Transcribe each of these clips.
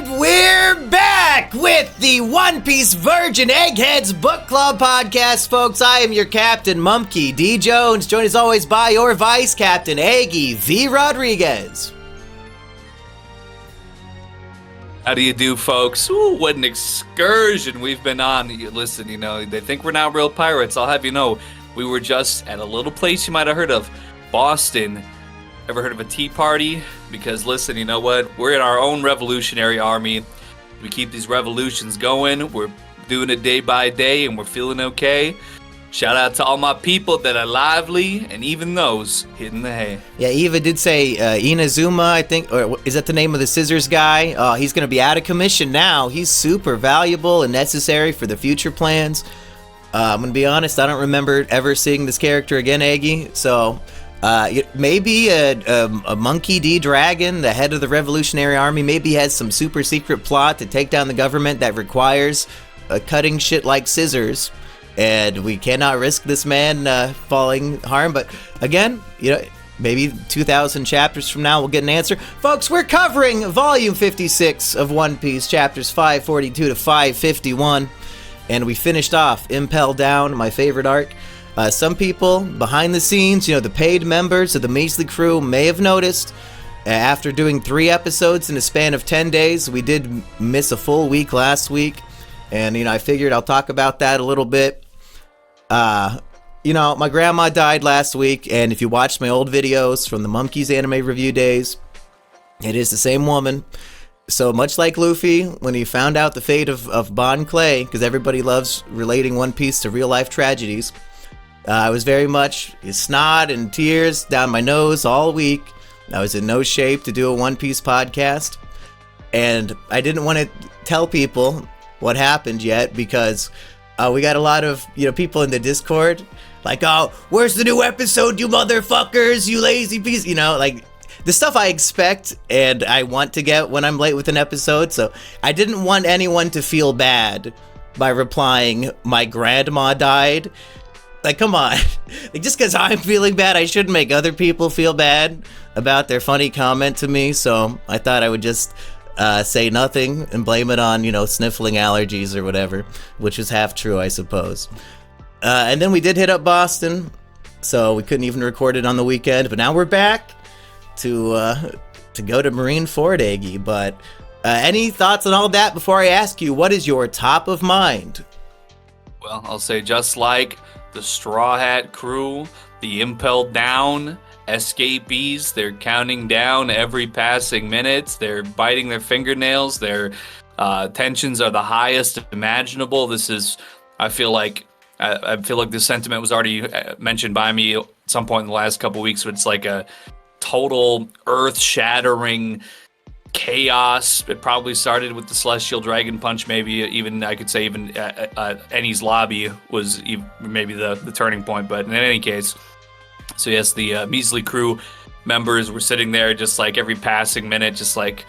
And we're back with the One Piece Virgin Eggheads Book Club podcast, folks. I am your Captain Mumkey D. Jones, joined as always by your Vice Captain Eggy V. Rodriguez. How do you do, folks? Ooh, what an excursion we've been on. Listen, they think we're not real pirates. I'll have you know, we were just at a little place you might have heard of, Boston. Ever heard of a tea party? Because listen, you know what? We're in our own revolutionary army. We keep these revolutions going. We're doing it day by day, and we're feeling okay. Shout out to all my people that are lively, and even those hitting the hay. Yeah, Eva did say Inazuma, I think, or is that the name of the scissors guy? He's going to be out of commission now. He's super valuable and necessary for the future plans. I'm going to be honest, I don't remember ever seeing this character again, Eggy, so... maybe a Monkey D. Dragon, the head of the Revolutionary Army, maybe he has some super secret plot to take down the government that requires cutting shit like scissors, and we cannot risk this man falling harm. But again, maybe 2,000 chapters from now we'll get an answer. Folks, we're covering Volume 56 of One Piece, chapters 542 to 551, and we finished off Impel Down, my favorite arc. Some people behind the scenes, the paid members of the Measly crew may have noticed after doing 3 episodes in a span of 10 days, we did miss a full week last week. And, I figured I'll talk about that a little bit. My grandma died last week. And if you watched my old videos from the Monkeys anime review days, it is the same woman. So much like Luffy, when he found out the fate of Bon Clay, because everybody loves relating One Piece to real life tragedies, I was very much snot and tears down my nose all week. I was in no shape to do a One Piece podcast. And I didn't want to tell people what happened yet because we got a lot of people in the Discord like, oh, where's the new episode, you motherfuckers, you lazy piece, like the stuff I expect and I want to get when I'm late with an episode. So I didn't want anyone to feel bad by replying, my grandma died. Like, come on. Like, just because I'm feeling bad, I shouldn't make other people feel bad about their funny comment to me. So I thought I would just say nothing and blame it on, sniffling allergies or whatever, which is half true, I suppose. And then we did hit up Boston, so we couldn't even record it on the weekend. But now we're back to go to Marineford, Eggy. But any thoughts on all that before I ask you, what is your top of mind? Well, I'll say just like the Straw Hat crew, the Impel Down escapees, they're counting down every passing minute. They're biting their fingernails. Their tensions are the highest imaginable. This is, I feel like this sentiment was already mentioned by me at some point in the last couple weeks. But it's like a total earth-shattering chaos. It probably started with the Celestial Dragon Punch, maybe even I could say even Ennie's Lobby was maybe the turning point. But in any case, so yes, the Measly crew members were sitting there just like every passing minute, just like,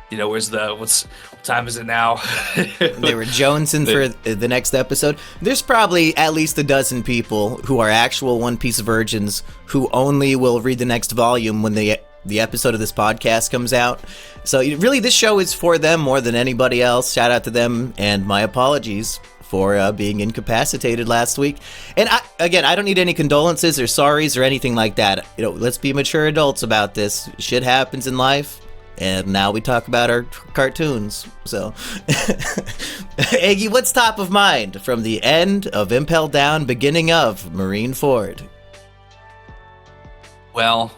what time is it now? They were jonesing for the next episode. There's probably at least a dozen people who are actual One Piece virgins who only will read the next volume when the episode of this podcast comes out. So really, this show is for them more than anybody else. Shout out to them, and my apologies for being incapacitated last week. And I don't need any condolences or sorries or anything like that. Let's be mature adults about this. Shit happens in life, and now we talk about our cartoons. So, Eggy, what's top of mind from the end of Impel Down, beginning of Marineford? Well,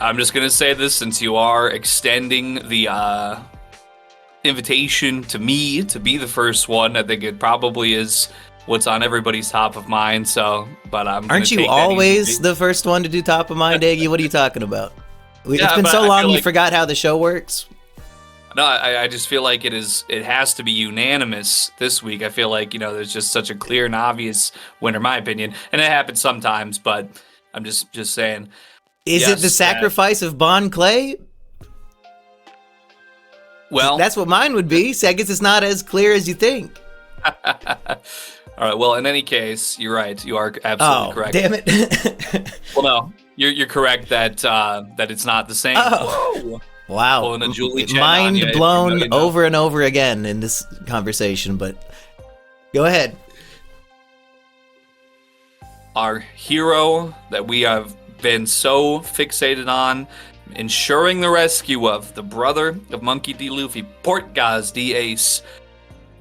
I'm just going to say this since you are extending the invitation to me to be the first one. I think it probably is what's on everybody's top of mind. So, but aren't you always the first one to do top of mind, Eggy? What are you talking about? It's been so long you forgot how the show works. No, I just feel like it has to be unanimous this week. I feel like, there's just such a clear and obvious winner, in my opinion. And it happens sometimes, but I'm just saying. Is it the sacrifice of Bon Clay? Well, that's what mine would be. So I guess it's not as clear as you think. All right. Well, in any case, you're right. You are absolutely correct. Damn it. Well, no, you're correct that it's not the same. Oh. Wow. Pulling a Julie Chen on Mind ya, if you blown know, you know. over and over again in this conversation, but go ahead. Our hero that we have been so fixated on, ensuring the rescue of the brother of Monkey D. Luffy, Portgas D. Ace,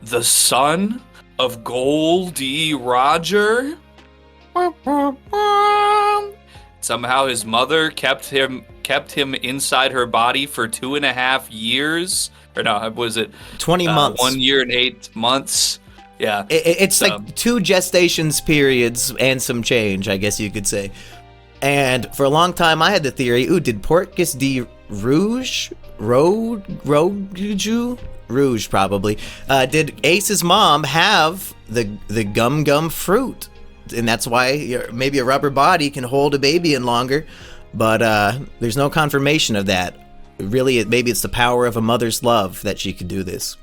the son of Gold D. Roger. Somehow his mother kept him inside her body for 2.5 years. Or no, was it 20 months. 1 year and 8 months? Yeah. It's like 2 gestations periods and some change, I guess you could say. And for a long time, I had the theory, did Portgas D. Rouge, Rouge probably, did Ace's mom have the gum fruit? And that's why maybe a rubber body can hold a baby in longer, but there's no confirmation of that. Really, maybe it's the power of a mother's love that she could do this.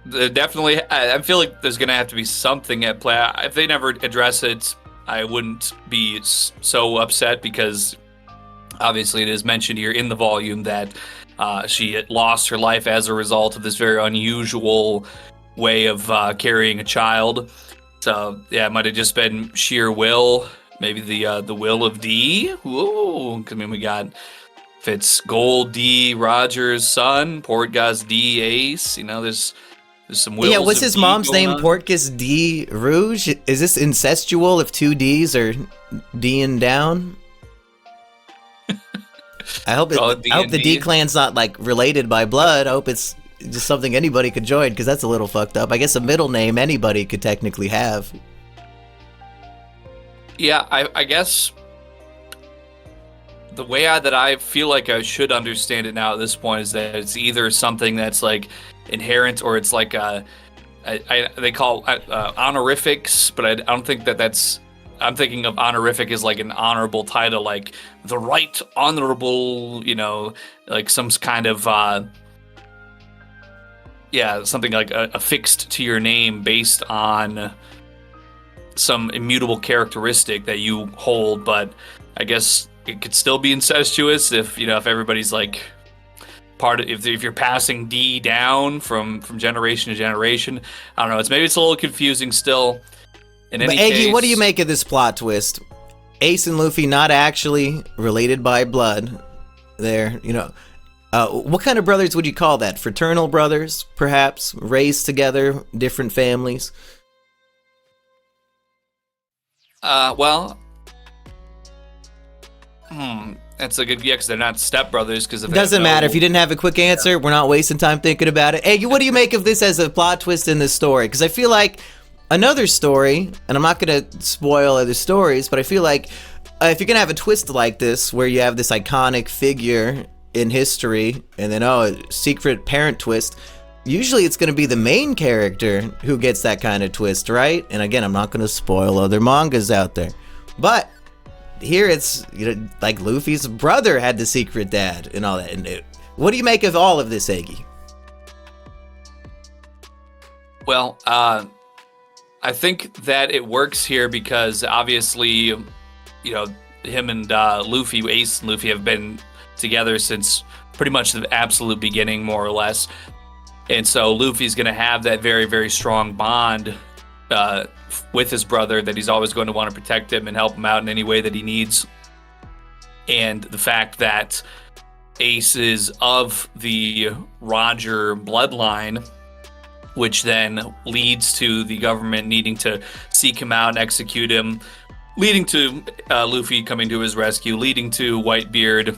Definitely, I feel like there's gonna have to be something at play. If they never address it, I wouldn't be so upset, because obviously it is mentioned here in the volume that she had lost her life as a result of this very unusual way of carrying a child. So yeah, it might have just been sheer will, maybe the will of D. Ooh, I mean, we got, if it's Gold D. Rogers' son, Portgas D. Ace, there's some wills. Yeah, was his D mom's going name on. Portgas D. Rouge? Is this incestual if 2 D's are D'ing down? I hope the D clan's not like related by blood. I hope it's just something anybody could join, because that's a little fucked up. I guess a middle name anybody could technically have. Yeah, I guess the way that I feel like I should understand it now at this point is that it's either something that's like inherent, or it's like they call honorifics, but I don't think that's. I'm thinking of honorific as like an honorable title, like the right honorable, like some kind of something like affixed to your name based on some immutable characteristic that you hold. But I guess it could still be incestuous if everybody's like if you're passing D down from generation to generation. I don't know. Maybe it's a little confusing still. In any Eggy, case, what do you make of this plot twist? Ace and Luffy not actually related by blood. They're, what kind of brothers would you call that? Fraternal brothers, perhaps? Raised together, different families? Well, that's a good, because they're not stepbrothers. Because it doesn't matter. If you didn't have a quick answer, we're not wasting time thinking about it. Eggy, what do you make of this as a plot twist in this story? Because I feel like another story, and I'm not going to spoil other stories, but I feel like if you're going to have a twist like this, where you have this iconic figure in history, and then, secret parent twist, usually it's going to be the main character who gets that kind of twist, right? And again, I'm not going to spoil other mangas out there. But here it's, like Luffy's brother had the secret dad and all that. And what do you make of all of this, Eggy? Well, I think that it works here because obviously, him and Luffy, Ace and Luffy have been together since pretty much the absolute beginning, more or less. And so Luffy's going to have that very, very strong bond with his brother, that he's always going to want to protect him and help him out in any way that he needs. And the fact that Ace is of the Roger bloodline, which then leads to the government needing to seek him out and execute him, leading to Luffy coming to his rescue, leading to Whitebeard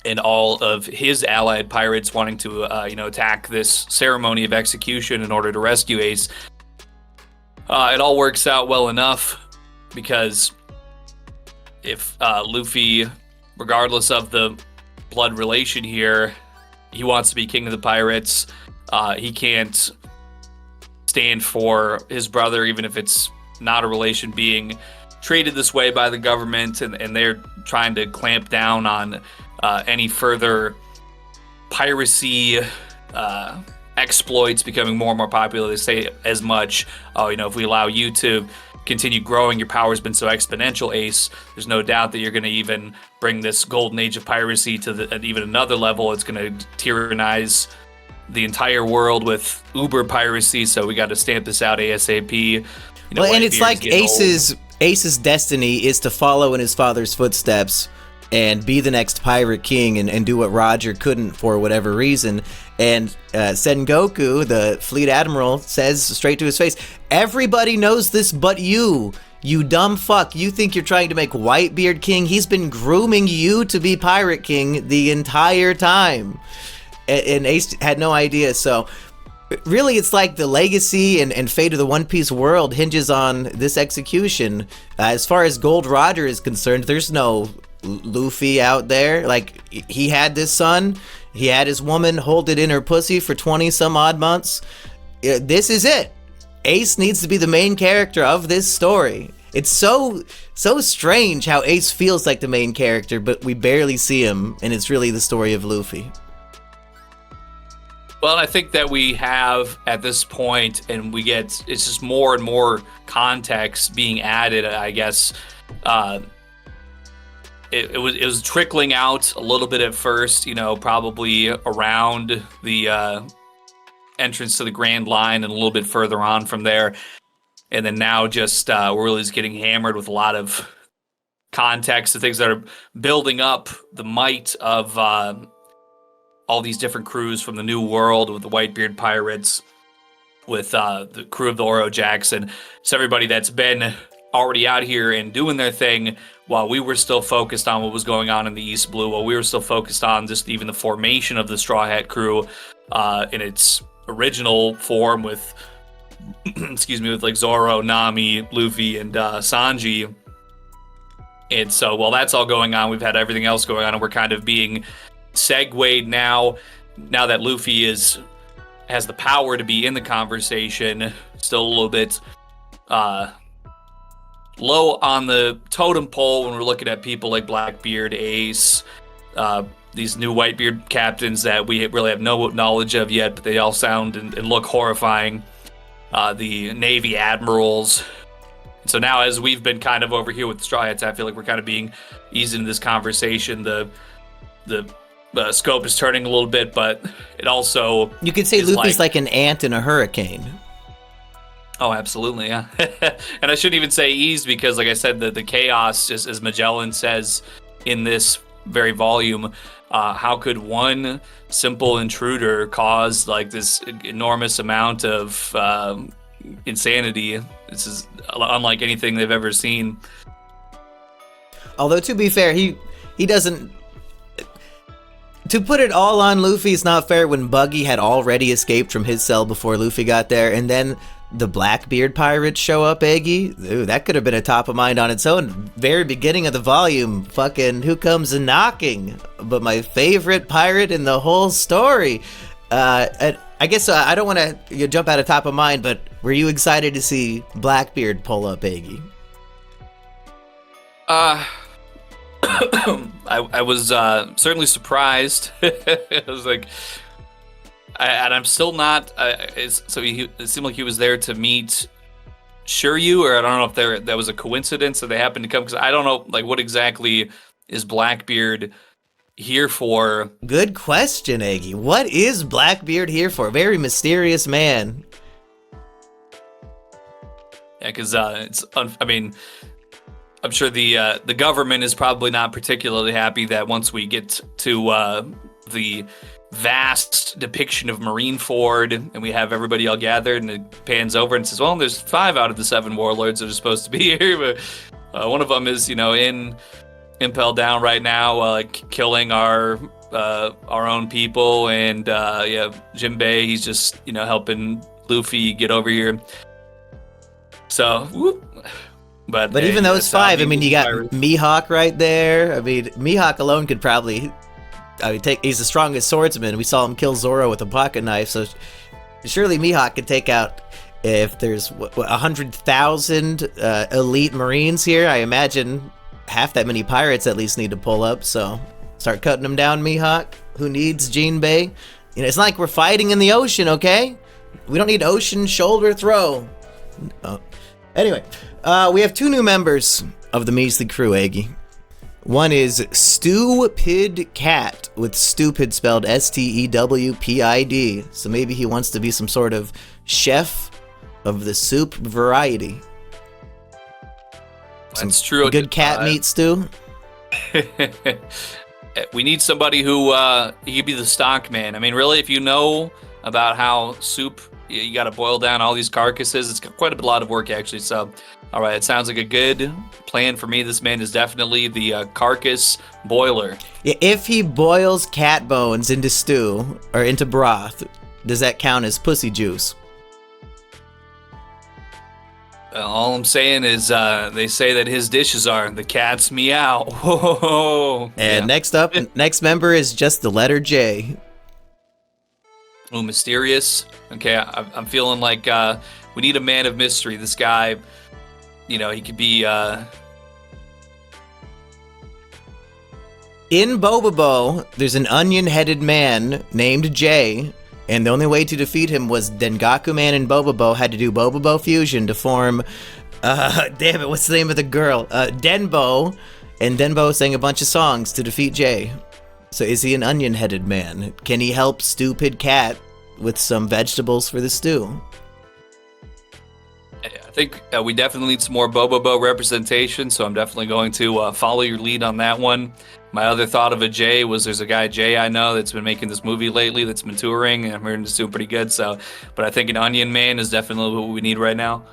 and all of his allied pirates wanting to, attack this ceremony of execution in order to rescue Ace. It all works out well enough, because if Luffy, regardless of the blood relation here, he wants to be king of the pirates, he can't stand for his brother, even if it's not a relation, being treated this way by the government, and they're trying to clamp down on any further piracy exploits becoming more and more popular. They say as much, if we allow you to continue growing, your power has been so exponential, Ace, there's no doubt that you're going to even bring this golden age of piracy to even another level. It's going to tyrannize the entire world with uber piracy, so we got to stamp this out ASAP. And it's like Ace's destiny is to follow in his father's footsteps and be the next pirate king and do what Roger couldn't for whatever reason. And Sengoku, the fleet admiral, says straight to his face, everybody knows this but you dumb fuck. You think you're trying to make Whitebeard king? He's been grooming you to be pirate king the entire time. And Ace had no idea. So really, it's like the legacy and fate of the One Piece world hinges on this execution. As far as Gold Roger is concerned, there's no Luffy out there. Like, he had this son, he had his woman hold it in her pussy for 20 some odd months. This is it. Ace needs to be the main character of this story. It's so strange how Ace feels like the main character, but we barely see him, and it's really the story of Luffy. Well, I think that we have at this point, and it's just more and more context being added, I guess. It was trickling out a little bit at first, probably around the entrance to the Grand Line and a little bit further on from there. And then now just we're really just getting hammered with a lot of context, the things that are building up the might of all these different crews from the New World with the Whitebeard Pirates, with the crew of the Oro Jackson. It's everybody that's been already out here and doing their thing while we were still focused on what was going on in the East Blue, while we were still focused on just even the formation of the Straw Hat crew in its original form with, with like Zoro, Nami, Luffy, and Sanji. And so while that's all going on, we've had everything else going on, and we're kind of being segued now that Luffy has the power to be in the conversation, still a little bit low on the totem pole when we're looking at people like Blackbeard, Ace, these new Whitebeard captains that we really have no knowledge of yet, but they all sound and look horrifying. The Navy admirals. So now, as we've been kind of over here with the Straw Hats, I feel like we're kind of being eased into this conversation. The scope is turning a little bit, but it also... You could say Luffy's like an ant in a hurricane. Oh, absolutely, yeah. And I shouldn't even say ease, because, like I said, the chaos, just as Magellan says in this very volume, how could one simple intruder cause like this enormous amount of insanity? This is unlike anything they've ever seen. Although, to be fair, he doesn't... To put it all on Luffy is not fair when Buggy had already escaped from his cell before Luffy got there, and then the Blackbeard pirates show up, Eggy. Ooh, that could have been a top of mind on its own. Very beginning of the volume, fucking who comes a knocking? But my favorite pirate in the whole story. I guess I don't want to jump out of top of mind, but were you excited to see Blackbeard pull up, Eggy? I was certainly surprised. I was like, and I'm still not. It seemed like he was there to meet Shiryu, or I don't know if that was a coincidence that they happened to come, because I don't know, like, what exactly is Blackbeard here for? Good question, Eggy. What is Blackbeard here for? Very mysterious man. Yeah, because I'm sure the government is probably not particularly happy that once we get to the vast depiction of Marineford and we have everybody all gathered, and it pans over and says, well, there's 5 out of the 7 warlords that are supposed to be here, but one of them is, in Impel Down right now, killing our own people, and Jinbei, he's just, hey, Luffy get over here. So, whoop. But even those 5, you got Mihawk right there. Mihawk alone could probably... he's the strongest swordsman. We saw him kill Zoro with a pocket knife, so surely Mihawk could take out, if there's 100,000 elite Marines here, I imagine half that many pirates at least need to pull up, so start cutting them down, Mihawk. Who needs Jinbei? It's not like we're fighting in the ocean, okay? We don't need ocean shoulder throw. Anyway, we have 2 new members of the Measly crew, Eggy. One is Stupid Cat, with stupid spelled STEWPID. So maybe he wants to be some sort of chef of the soup variety. That's true. Good cat meat stew. We need somebody who he could be the stock man. I mean, really, if you know about how soup, you got to boil down all these carcasses. It's quite a lot of work, actually. So, all right, it sounds like a good plan for me. This man is definitely the carcass boiler. Yeah, if he boils cat bones into stew or into broth, does that count as pussy juice? All I'm saying is they say that his dishes are the cat's meow. Whoa. And next member is just the letter J. Ooh, mysterious. Okay, I'm feeling like we need a man of mystery. This guy, he could be... In Bobobo, there's an onion-headed man named Jay, and the only way to defeat him was Dengaku Man and Bobobo had to do Bobobo fusion to form, damn it, what's the name of the girl? Denbo, and Denbo sang a bunch of songs to defeat Jay. So is he an onion-headed man? Can he help Stupid Cat with some vegetables for the stew? I think we definitely need some more Bobobo representation, so I'm definitely going to follow your lead on that one. My other thought of a Jay was there's a guy, Jay, I know that's been making this movie lately that's been touring, and I'm hearing it's doing pretty good. But I think an Onion Man is definitely what we need right now.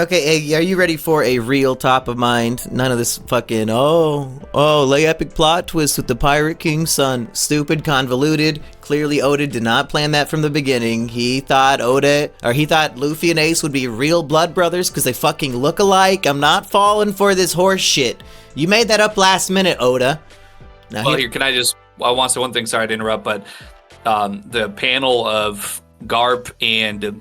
Okay, Eggy, are you ready for a real top of mind? None of this fucking, lay epic plot twist with the Pirate King's son. Stupid, convoluted. Clearly Oda did not plan that from the beginning. He thought Luffy and Ace would be real blood brothers because they fucking look alike. I'm not falling for this horse shit. You made that up last minute, Oda. Now, I want to say one thing, sorry to interrupt, but the panel of Garp and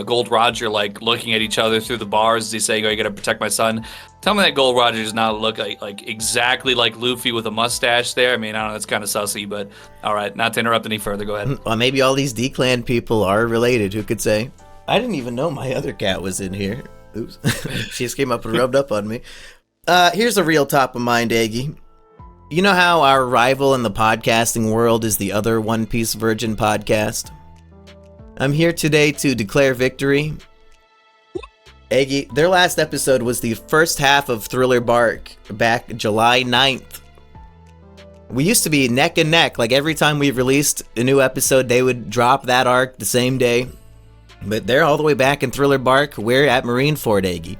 Gold Roger looking at each other through the bars as he's saying, you gotta protect my son. Tell me that Gold Roger does not look like exactly like Luffy with a mustache there. I mean, I don't know, that's kind of sussy, but all right, not to interrupt any further, go ahead. Well, maybe all these D-Clan people are related, who could say? I didn't even know my other cat was in here. Oops. She just came up and rubbed up on me. Here's a real top of mind, Eggy. You know how our rival in the podcasting world is the other One Piece Virgin podcast? I'm here today to declare victory. Eggy, their last episode was the first half of Thriller Bark back July 9th. We used to be neck and neck, like every time we released a new episode, they would drop that arc the same day. But they're all the way back in Thriller Bark. We're at Marineford, Eggy.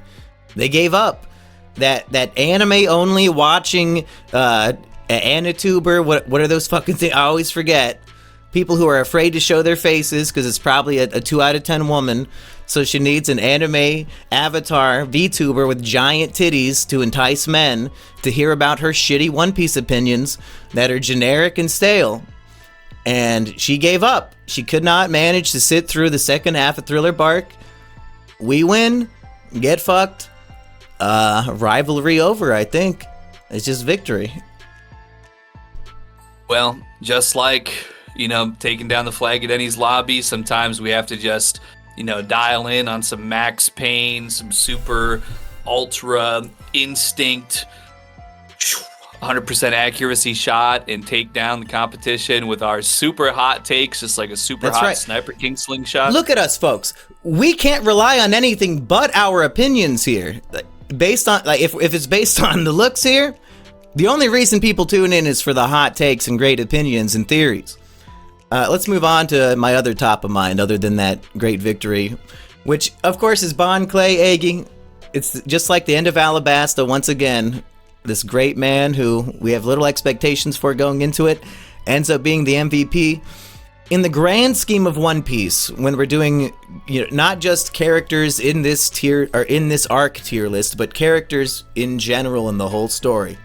They gave up. That anime only watching Anituber, what are those fucking things? I always forget. People who are afraid to show their faces because it's probably a 2 out of 10 woman. So she needs an anime avatar VTuber with giant titties to entice men to hear about her shitty One Piece opinions that are generic and stale. And she gave up. She could not manage to sit through the second half of Thriller Bark. We win. Get fucked. Rivalry over, I think. It's just victory. Well, just like, taking down the flag at Denny's lobby, sometimes we have to just, dial in on some max pain, some super ultra instinct, 100% accuracy shot, and take down the competition with our super hot takes, just like a super hot Sniper King slingshot. Look at us, folks. We can't rely on anything but our opinions here. Based on, if it's based on the looks here, the only reason people tune in is for the hot takes and great opinions and theories. Let's move on to my other top of mind, other than that great victory, which, of course, is Bon Clay, Eggy. It's just like the end of Alabasta once again. This great man who we have little expectations for going into it ends up being the MVP. In the grand scheme of One Piece, when we're doing, not just characters in this tier or in this arc tier list, but characters in general in the whole story,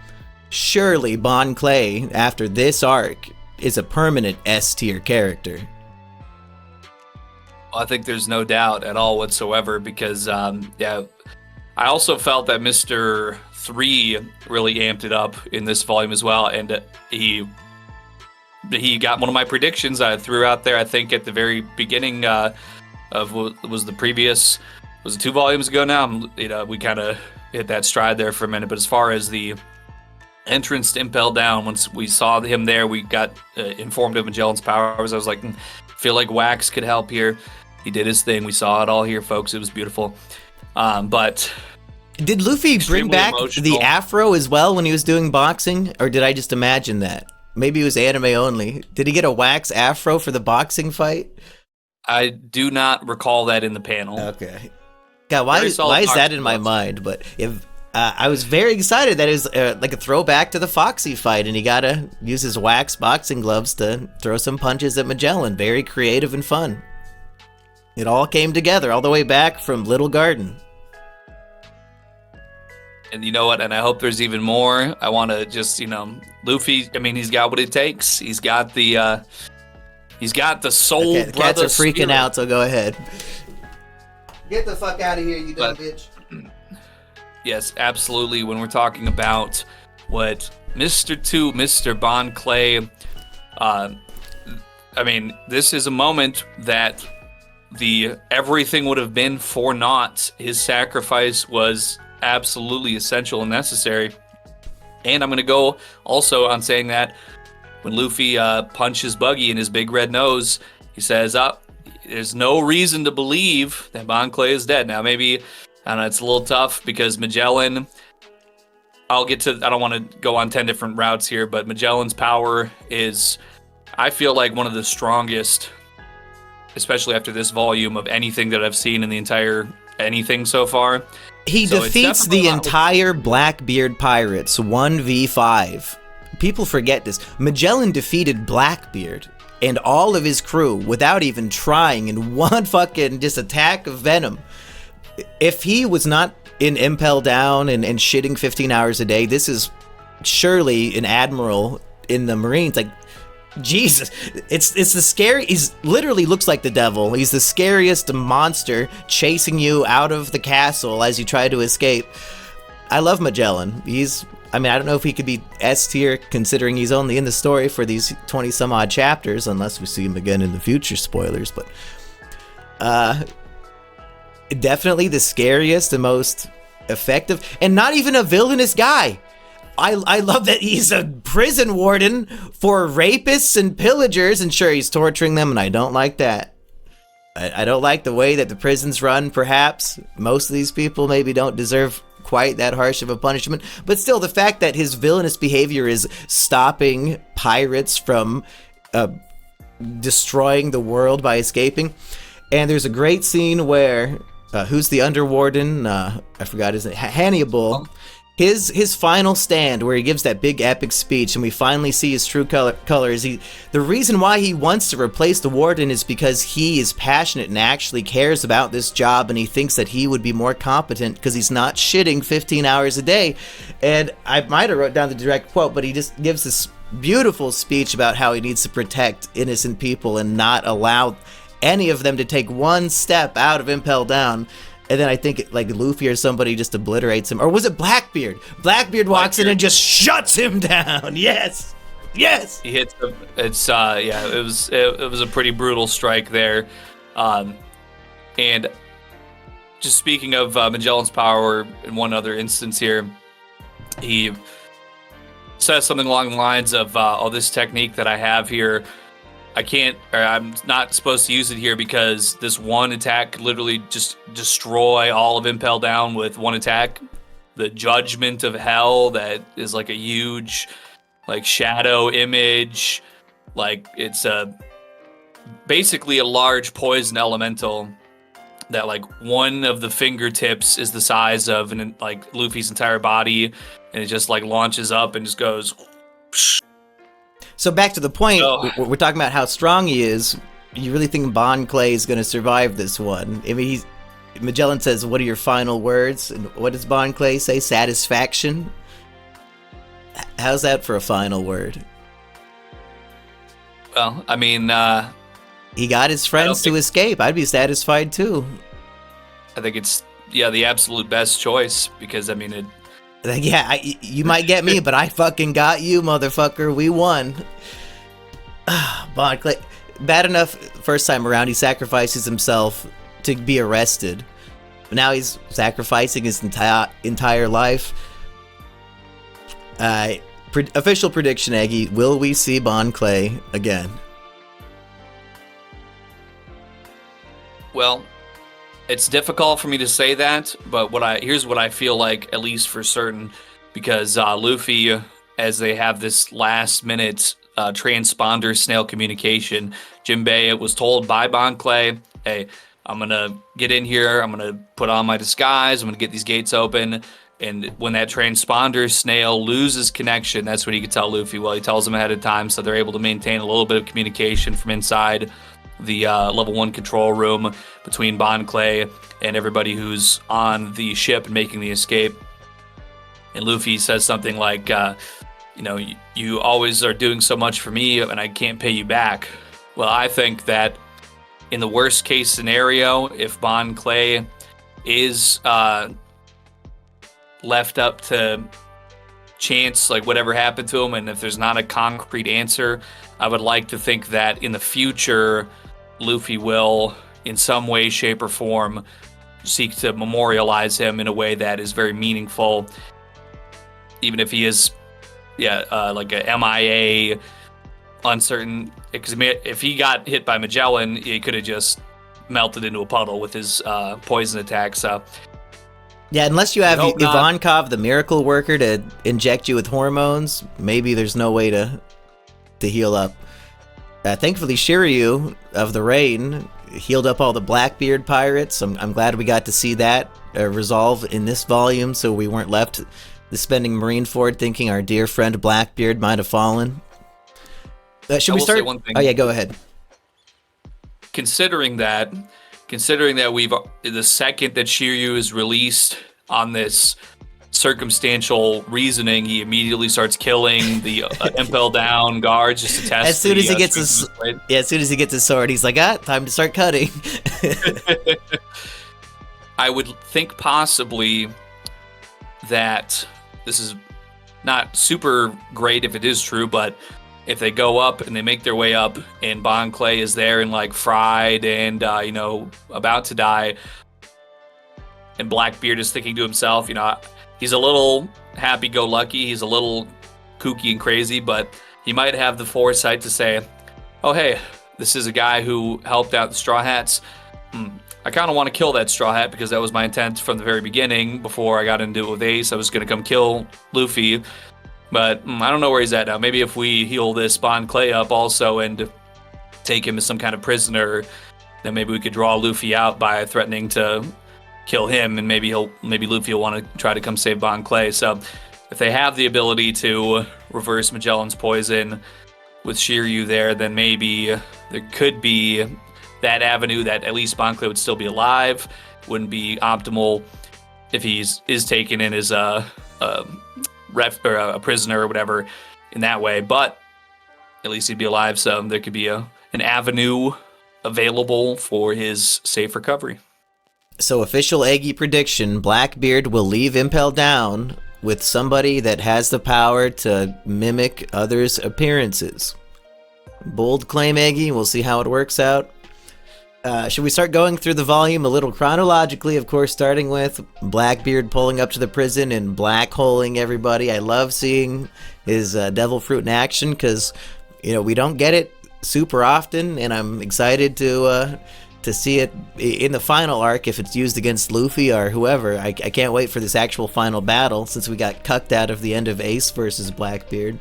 surely Bon Clay, after this arc, is a permanent S tier character. I think there's no doubt at all whatsoever because, I also felt that Mr. 3 really amped it up in this volume as well, and he he got one of my predictions I threw out there, I think, at the very beginning of what was the previous, was it 2 volumes ago now? We kind of hit that stride there for a minute. But as far as the entrance to Impel Down, once we saw him there, we got informed of Magellan's powers. I was like, feel like Wax could help here. He did his thing. We saw it all here, folks. It was beautiful. But did Luffy bring back the afro as well when he was doing boxing, or did I just imagine that? Maybe it was anime only. Did he get a wax afro for the boxing fight? I do not recall that in the panel. Okay. God, why is that in my mind? But if I was very excited that it was like a throwback to the Foxy fight, and he got to use his wax boxing gloves to throw some punches at Magellan. Very creative and fun. It all came together all the way back from Little Garden. And you know what? And I hope there's even more. I want to just, Luffy, I mean, he's got what it takes. He's got the soul okay, the brother cats are freaking spirit. out, so go ahead. Get the fuck out of here, you dumb bitch. Yes, absolutely. When we're talking about what Mr. Bon Clay, I mean, this is a moment that everything would have been for naught. His sacrifice was absolutely essential and necessary. And I'm going to go also on saying that when Luffy punches Buggy in his big red nose, he says, there's no reason to believe that Bon Clay is dead. Now, maybe, I don't know, it's a little tough because Magellan, I don't want to go on 10 different routes here, but Magellan's power is, I feel like, one of the strongest, especially after this volume, of anything that I've seen in the entire anything so far. He defeats the entire Blackbeard pirates 1v5. People forget this. Magellan defeated Blackbeard and all of his crew without even trying in one fucking just attack of venom. If he was not in Impel Down and shitting 15 hours a day, this is surely an admiral in the Marines. Like, Jesus, it's the scary. He's literally looks like the devil. He's the scariest monster chasing you out of the castle as you try to escape. I love Magellan. I don't know if he could be S tier considering he's only in the story for these 20 some odd chapters, unless we see him again in the future. Spoilers, but definitely the scariest and most effective, and not even a villainous guy. I love that he's a prison warden for rapists and pillagers, and sure, he's torturing them, and I don't like that. I don't like the way that the prisons run, perhaps. Most of these people maybe don't deserve quite that harsh of a punishment, but still, the fact that his villainous behavior is stopping pirates from destroying the world by escaping. And there's a great scene where, who's the underwarden? I forgot his name. Hannibal. His final stand, where he gives that big epic speech, and we finally see his true colors. The reason why he wants to replace the warden is because he is passionate and actually cares about this job, and he thinks that he would be more competent because he's not shitting 15 hours a day. And I might have wrote down the direct quote, but he just gives this beautiful speech about how he needs to protect innocent people and not allow any of them to take one step out of Impel Down. And then I think like Luffy or somebody just obliterates him. Or was it Blackbeard? Blackbeard walks in and just shuts him down. Yes. Yes. He hits him. It's it was a pretty brutal strike there. And just speaking of Magellan's power, in one other instance here, he says something along the lines of, this technique that I have here, I'm not supposed to use it here because this one attack could literally just destroy all of Impel Down with one attack. The Judgment of Hell, that is like a huge, like, shadow image. Like, it's basically a large poison elemental that, like, one of the fingertips is the size of like Luffy's entire body, and it just like launches up and just goes. So back to the point, we're talking about how strong he is. You really think Bon Clay is going to survive this one? I mean, Magellan says, "What are your final words?" And what does Bon Clay say? Satisfaction. How's that for a final word? Well, I mean, he got his friends to escape. I'd be satisfied too. I think it's the absolute best choice, because I mean it. Yeah, you might get me, but I fucking got you, motherfucker. We won. Bon Clay, bad enough first time around, he sacrifices himself to be arrested. But now he's sacrificing his entire life. Official prediction, Eggy, will we see Bon Clay again? Well, it's difficult for me to say that, but here's what I feel like, at least for certain, because Luffy, as they have this last minute transponder snail communication, Jinbei was told by Bon Clay, hey, I'm gonna get in here, I'm gonna put on my disguise, I'm gonna get these gates open, and when that transponder snail loses connection, that's when he can tell Luffy. Well, he tells him ahead of time, so they're able to maintain a little bit of communication from inside the level 1 control room between Bon Clay and everybody who's on the ship and making the escape. And Luffy says something like, you always are doing so much for me and I can't pay you back. Well, I think that in the worst case scenario, if Bon Clay is left up to chance, like whatever happened to him, and if there's not a concrete answer, I would like to think that in the future, Luffy will, in some way, shape, or form, seek to memorialize him in a way that is very meaningful, even if he is, like a MIA, uncertain. Because if he got hit by Magellan, he could have just melted into a puddle with his poison attack. So, yeah, unless you have Ivankov, the miracle worker, to inject you with hormones, maybe there's no way to heal up. Thankfully, Shiryu of the Rain healed up all the Blackbeard pirates. I'm glad we got to see that resolve in this volume, so we weren't left spending Marineford thinking our dear friend Blackbeard might have fallen. Should we start? Say one thing. Oh yeah, go ahead. Considering that we've the second that Shiryu is released on this circumstantial reasoning, he immediately starts killing the Impel Down guards just to test. As soon as he gets his sword, he's like, time to start cutting. I would think possibly that this is not super great if it is true, but if they go up and they make their way up and Bon Clay is there and like fried and about to die, and Blackbeard is thinking to himself, he's a little happy-go-lucky, he's a little kooky and crazy, but he might have the foresight to say, oh hey, this is a guy who helped out the Straw Hats. I kind of want to kill that Straw Hat because that was my intent from the very beginning. Before I got into it with Ace, I was going to come kill Luffy. But I don't know where he's at now. Maybe if we heal this Bon Clay up also and take him as some kind of prisoner, then maybe we could draw Luffy out by threatening to kill him, and maybe Luffy will want to try to come save Bon Clay. So if they have the ability to reverse Magellan's poison with Shiryu there, then maybe there could be that avenue that at least Bon Clay would still be alive. Wouldn't be optimal if he is taken in as a prisoner or whatever in that way, but at least he'd be alive, so there could be an avenue available for his safe recovery. So official Eggy prediction, Blackbeard will leave Impel Down with somebody that has the power to mimic others' appearances. Bold claim, Eggy. We'll see how it works out. Should we start going through the volume a little chronologically? Of course, starting with Blackbeard pulling up to the prison and black-holing everybody. I love seeing his devil fruit in action because, we don't get it super often, and I'm excited to see it in the final arc if it's used against Luffy or whoever. I can't wait for this actual final battle since we got cucked out of the end of Ace versus Blackbeard.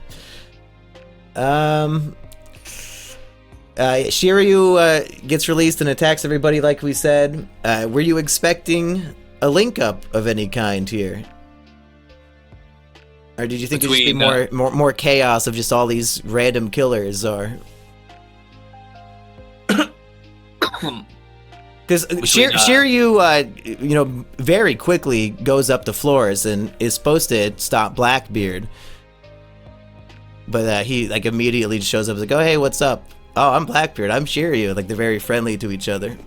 Shiryu gets released and attacks everybody like we said. Were you expecting a link-up of any kind here? Or did you think it'd just be more chaos of just all these random killers, or... Because Shiryu, very quickly goes up the floors and is supposed to stop Blackbeard. But he, immediately just shows up and is like, oh, hey, what's up? Oh, I'm Blackbeard. I'm Shiryu. They're very friendly to each other.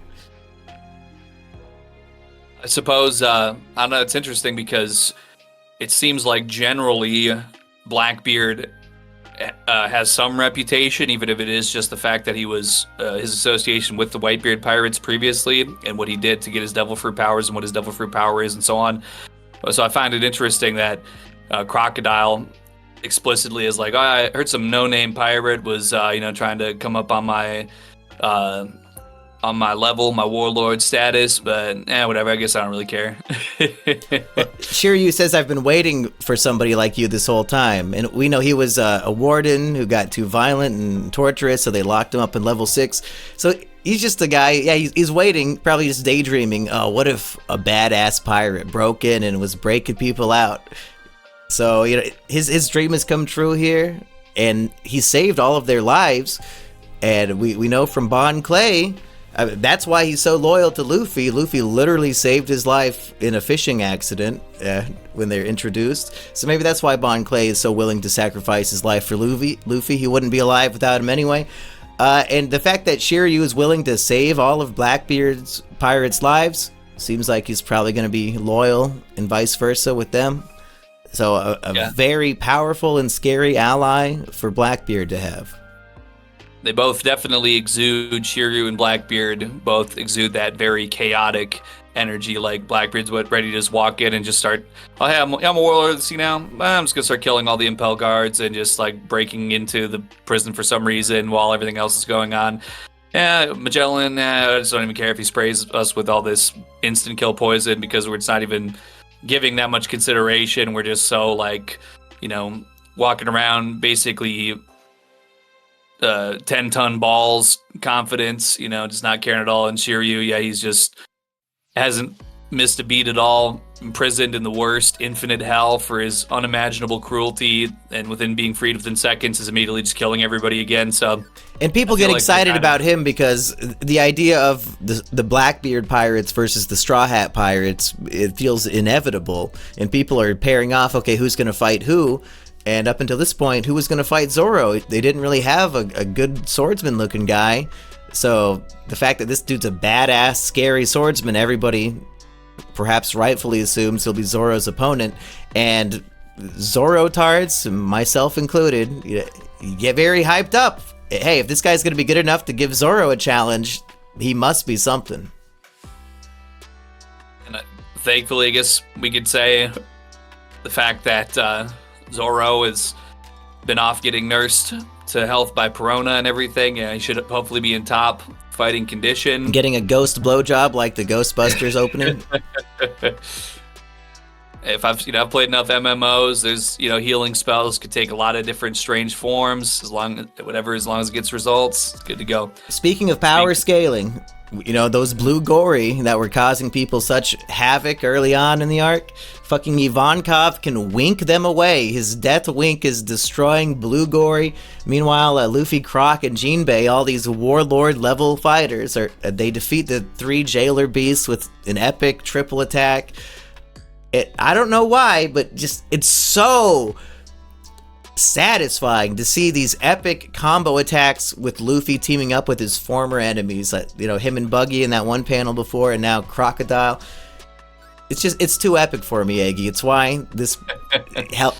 I suppose, I don't know, it's interesting because it seems like generally Blackbeard has some reputation, even if it is just the fact that he was his association with the Whitebeard pirates previously, and what he did to get his devil fruit powers and what his devil fruit power is and so on. So I find it interesting that Crocodile explicitly is like, oh, I heard some no-name pirate was trying to come up on my level, my warlord status, but whatever, I guess I don't really care. Shiryu says, I've been waiting for somebody like you this whole time. And we know he was a warden who got too violent and torturous, so they locked him up in level 6. So he's just a guy, he's waiting, probably just daydreaming, oh, what if a badass pirate broke in and was breaking people out? So, his dream has come true here, and he saved all of their lives. And we know from Bon Clay, that's why he's so loyal to Luffy. Luffy literally saved his life in a fishing accident when they're introduced. So maybe that's why Bon Clay is so willing to sacrifice his life for Luffy. He wouldn't be alive without him anyway. And the fact that Shiryu is willing to save all of Blackbeard's pirates' lives seems like he's probably going to be loyal and vice versa with them. So a very powerful and scary ally for Blackbeard to have. They both definitely exude, Shiryu and Blackbeard both exude that very chaotic energy. Like Blackbeard's ready to just walk in and just start, oh hey, I'm a warlord, see now? I'm just gonna start killing all the Impel guards and just like breaking into the prison for some reason while everything else is going on. Magellan, I just don't even care if he sprays us with all this instant kill poison because we're just not even giving that much consideration. We're just so like, walking around basically 10-ton balls, confidence, just not caring at all. And Shiryu, he's just hasn't missed a beat at all, imprisoned in the worst infinite hell for his unimaginable cruelty, and within being freed within seconds is immediately just killing everybody again. So, and people get excited about him because the idea of the Blackbeard pirates versus the Straw Hat pirates, it feels inevitable, and people are pairing off, okay, who's going to fight who? And up until this point, who was going to fight Zoro? They didn't really have a good swordsman-looking guy. So the fact that this dude's a badass, scary swordsman, everybody perhaps rightfully assumes he'll be Zoro's opponent. And Zoro tards, myself included, you get very hyped up. Hey, if this guy's going to be good enough to give Zoro a challenge, he must be something. And thankfully, I guess we could say the fact that Zoro has been off getting nursed to health by Perona and everything. He should hopefully be in top fighting condition. Getting a ghost blowjob like the Ghostbusters opening. If I've played enough MMOs, there's healing spells could take a lot of different strange forms. As long as it gets results, it's good to go. Speaking of power scaling, those blue gory that were causing people such havoc early on in the arc, fucking Ivankov can wink them away. His death wink is destroying blue gory. Meanwhile, Luffy, Croc, and Jinbei, all these warlord level fighters, they defeat the 3 jailer beasts with an epic triple attack. I don't know why, but just it's so satisfying to see these epic combo attacks with Luffy teaming up with his former enemies, him and Buggy in that one panel before, and now Crocodile. It's too epic for me, Eggy. It's why this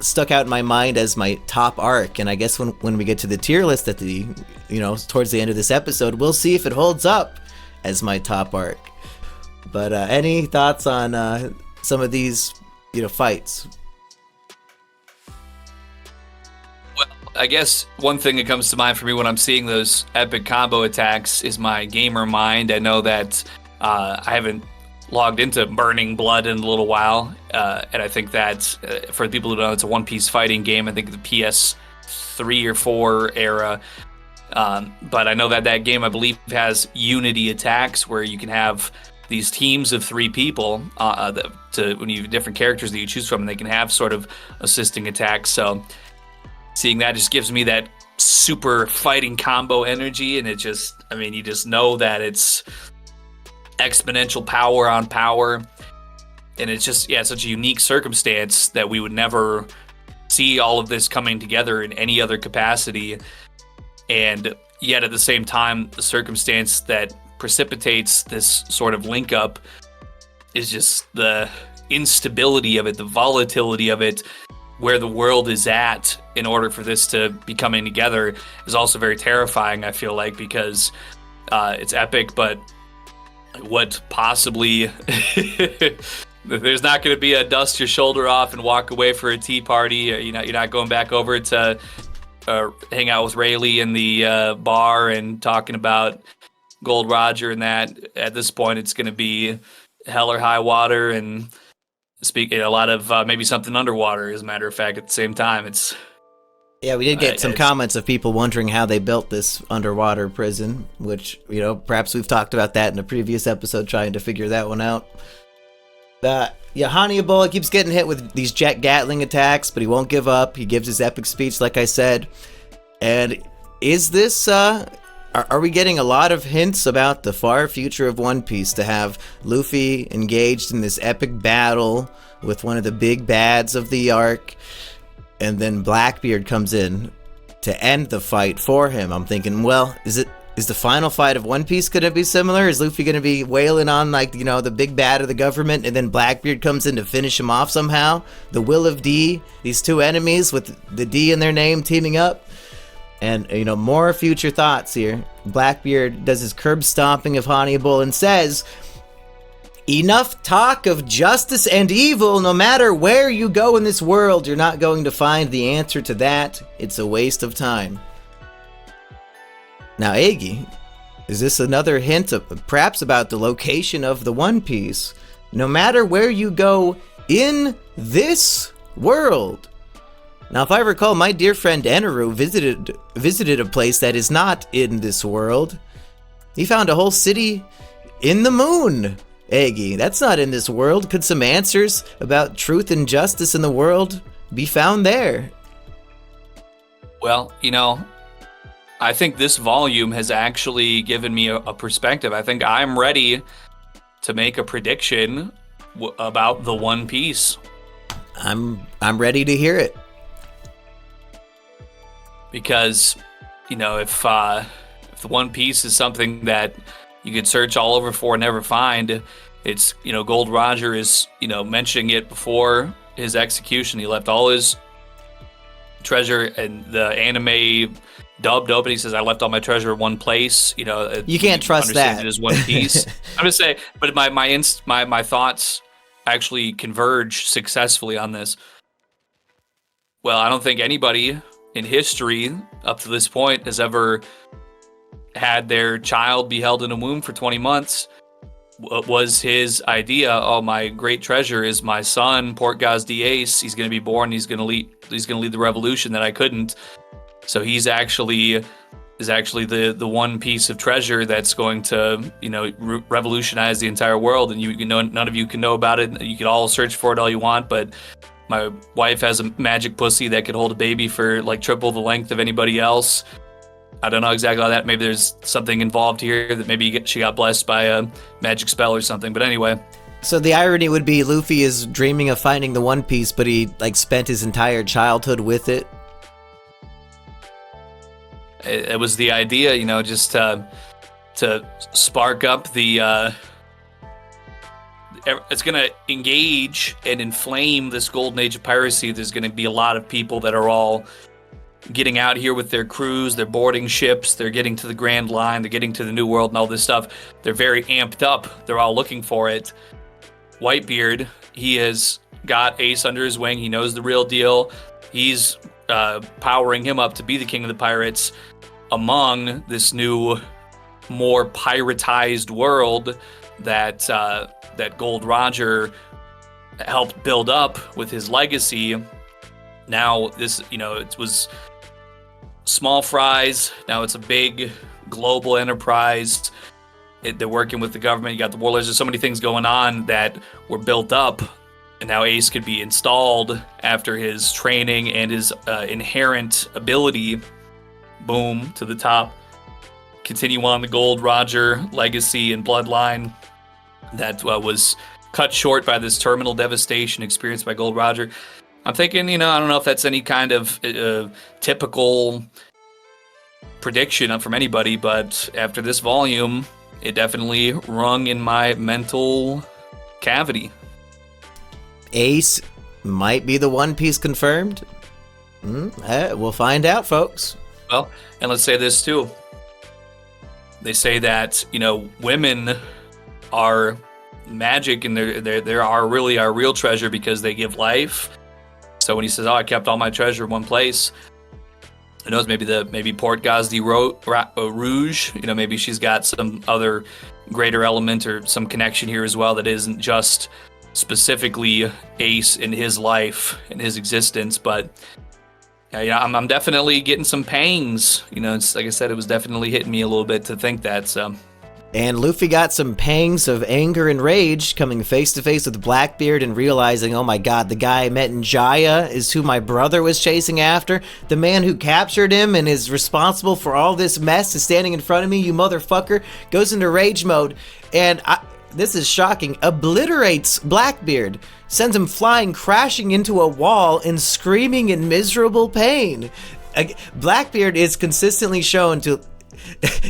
stuck out in my mind as my top arc. And I guess when we get to the tier list at the towards the end of this episode, we'll see if it holds up as my top arc. But any thoughts on some of these fights? I guess one thing that comes to mind for me when I'm seeing those epic combo attacks is my gamer mind. I know that I haven't logged into Burning Blood in a little while, and I think that for the people who don't know, it's a one-piece fighting game. I think the PS3 or 4 era. But I know that game, I believe, has unity attacks where you can have these teams of 3 people when you have different characters that you choose from, and they can have sort of assisting attacks. So seeing that just gives me that super fighting combo energy, and you just know that it's exponential power on power, and it's just such a unique circumstance that we would never see all of this coming together in any other capacity. And yet at the same time, the circumstance that precipitates this sort of link up is just the instability of it, the volatility of it, where the world is at in order for this to be coming together is also very terrifying, I feel like, because it's epic, but what possibly there's not going to be a dust your shoulder off and walk away for a tea party. You're not going back over to hang out with Rayleigh in the bar and talking about Gold Roger and that. At this point, it's going to be hell or high water, and a lot of maybe something underwater, as a matter of fact, at the same time. Yeah, we did get some comments of people wondering how they built this underwater prison, which, perhaps we've talked about that in a previous episode, trying to figure that one out. Hannibal keeps getting hit with these jet Gatling attacks, but he won't give up. He gives his epic speech, like I said. And is this, are we getting a lot of hints about the far future of One Piece, to have Luffy engaged in this epic battle with one of the big bads of the arc, and then Blackbeard comes in to end the fight for him? I'm thinking, well, is the final fight of One Piece going to be similar? Is Luffy going to be wailing on, the big bad of the government, and then Blackbeard comes in to finish him off somehow? The Will of D, these two enemies with the D in their name teaming up? And, more future thoughts here. Blackbeard does his curb stomping of Hannibal and says, "Enough talk of justice and evil. No matter where you go in this world, you're not going to find the answer to that. It's a waste of time." Now, Eggy, is this another hint perhaps about the location of the One Piece? No matter where you go in this world. Now, if I recall, my dear friend Eneru visited a place that is not in this world. He found a whole city in the moon, Eggy. That's not in this world. Could some answers about truth and justice in the world be found there? Well, I think this volume has actually given me a perspective. I think I'm ready to make a prediction about the One Piece. I'm ready to hear it. Because, if the One Piece is something that you could search all over for and never find, it's, Gold Roger is, mentioning it before his execution. He left all his treasure, and the anime dubbed open. He says, "I left all my treasure in one place." You can't trust that. It is One Piece. I'm just saying, but my thoughts actually converge successfully on this. Well, I don't think anybody in history up to this point has ever had their child be held in a womb for 20 months. Was his idea, "Oh, my great treasure is my son, Port Gaz the Ace. He's going to be born. He's going to lead the revolution that I couldn't." So he's actually the one piece of treasure that's going to, revolutionize the entire world. And none of you can know about it. You can all search for it all you want, but my wife has a magic pussy that could hold a baby for triple the length of anybody else. I don't know exactly how that. Maybe there's something involved here that maybe she got blessed by a magic spell or something. But anyway. So the irony would be Luffy is dreaming of finding the One Piece, but he spent his entire childhood with it. It was the idea, just to spark up the. It's going to engage and inflame this golden age of piracy. There's going to be a lot of people that are all getting out here with their crews. They're boarding ships. They're getting to the Grand Line. They're getting to the New World and all this stuff. They're very amped up. They're all looking for it. Whitebeard, he has got Ace under his wing. He knows the real deal. He's powering him up to be the king of the pirates among this new, more piratized world that Gold Roger helped build up with his legacy. Now this, it was small fries. Now it's a big global enterprise. They're working with the government. You got the warlords. There's so many things going on that were built up, and now Ace could be installed after his training and his inherent ability. Boom, to the top. Continue on the Gold Roger legacy and bloodline that was cut short by this terminal devastation experienced by Gold Roger. I'm thinking, I don't know if that's any kind of typical prediction from anybody, but after this volume, it definitely rung in my mental cavity. Ace might be the One Piece confirmed. We'll find out, folks. Well, and let's say this too. They say that, women are magic, and they're our real treasure because they give life. So when he says, "Oh, I kept all my treasure in one place," who knows? Maybe Port Gazdi Rouge. Maybe she's got some other greater element or some connection here as well that isn't just specifically Ace in his life and his existence, but. Yeah, I'm definitely getting some pangs. It's like I said, it was definitely hitting me a little bit to think that. So, and Luffy got some pangs of anger and rage coming face to face with Blackbeard and realizing, oh my god, the guy I met in Jaya is who my brother was chasing after. The man who captured him and is responsible for all this mess is standing in front of me, you motherfucker. Goes into rage mode, and this is shocking, obliterates Blackbeard, sends him flying, crashing into a wall, and screaming in miserable pain. Blackbeard is consistently shown to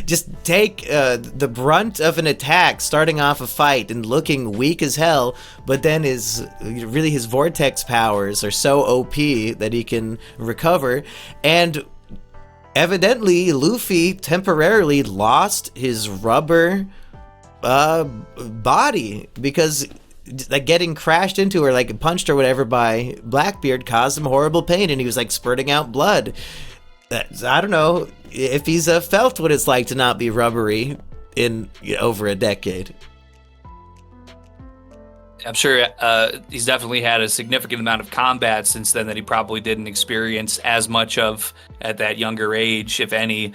just take the brunt of an attack, starting off a fight and looking weak as hell, but then his vortex powers are so OP that he can recover. And evidently, Luffy temporarily lost his rubber body because like getting crashed into or like punched or whatever by Blackbeard caused him horrible pain, and he was like spurting out blood. I don't know if he's felt what it's like to not be rubbery in over a decade. I'm sure he's definitely had a significant amount of combat since then that he probably didn't experience as much of at that younger age, if any.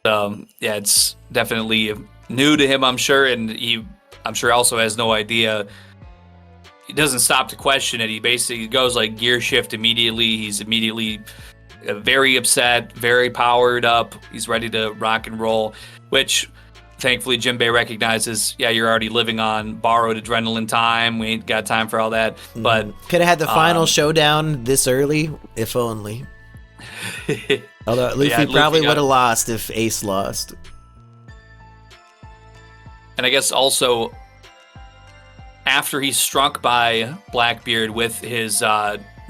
Yeah, it's definitely new to him, I'm sure, and I'm sure also has no idea. He doesn't stop to question it. He basically goes like gear shift immediately. He's immediately very upset, very powered up. He's ready to rock and roll, which thankfully Jinbei recognizes, yeah, you're already living on borrowed adrenaline time. We ain't got time for all that. But could have had the final showdown this early, if only. Although Luffy probably would have lost if Ace lost. And I guess also, after he's struck by Blackbeard with his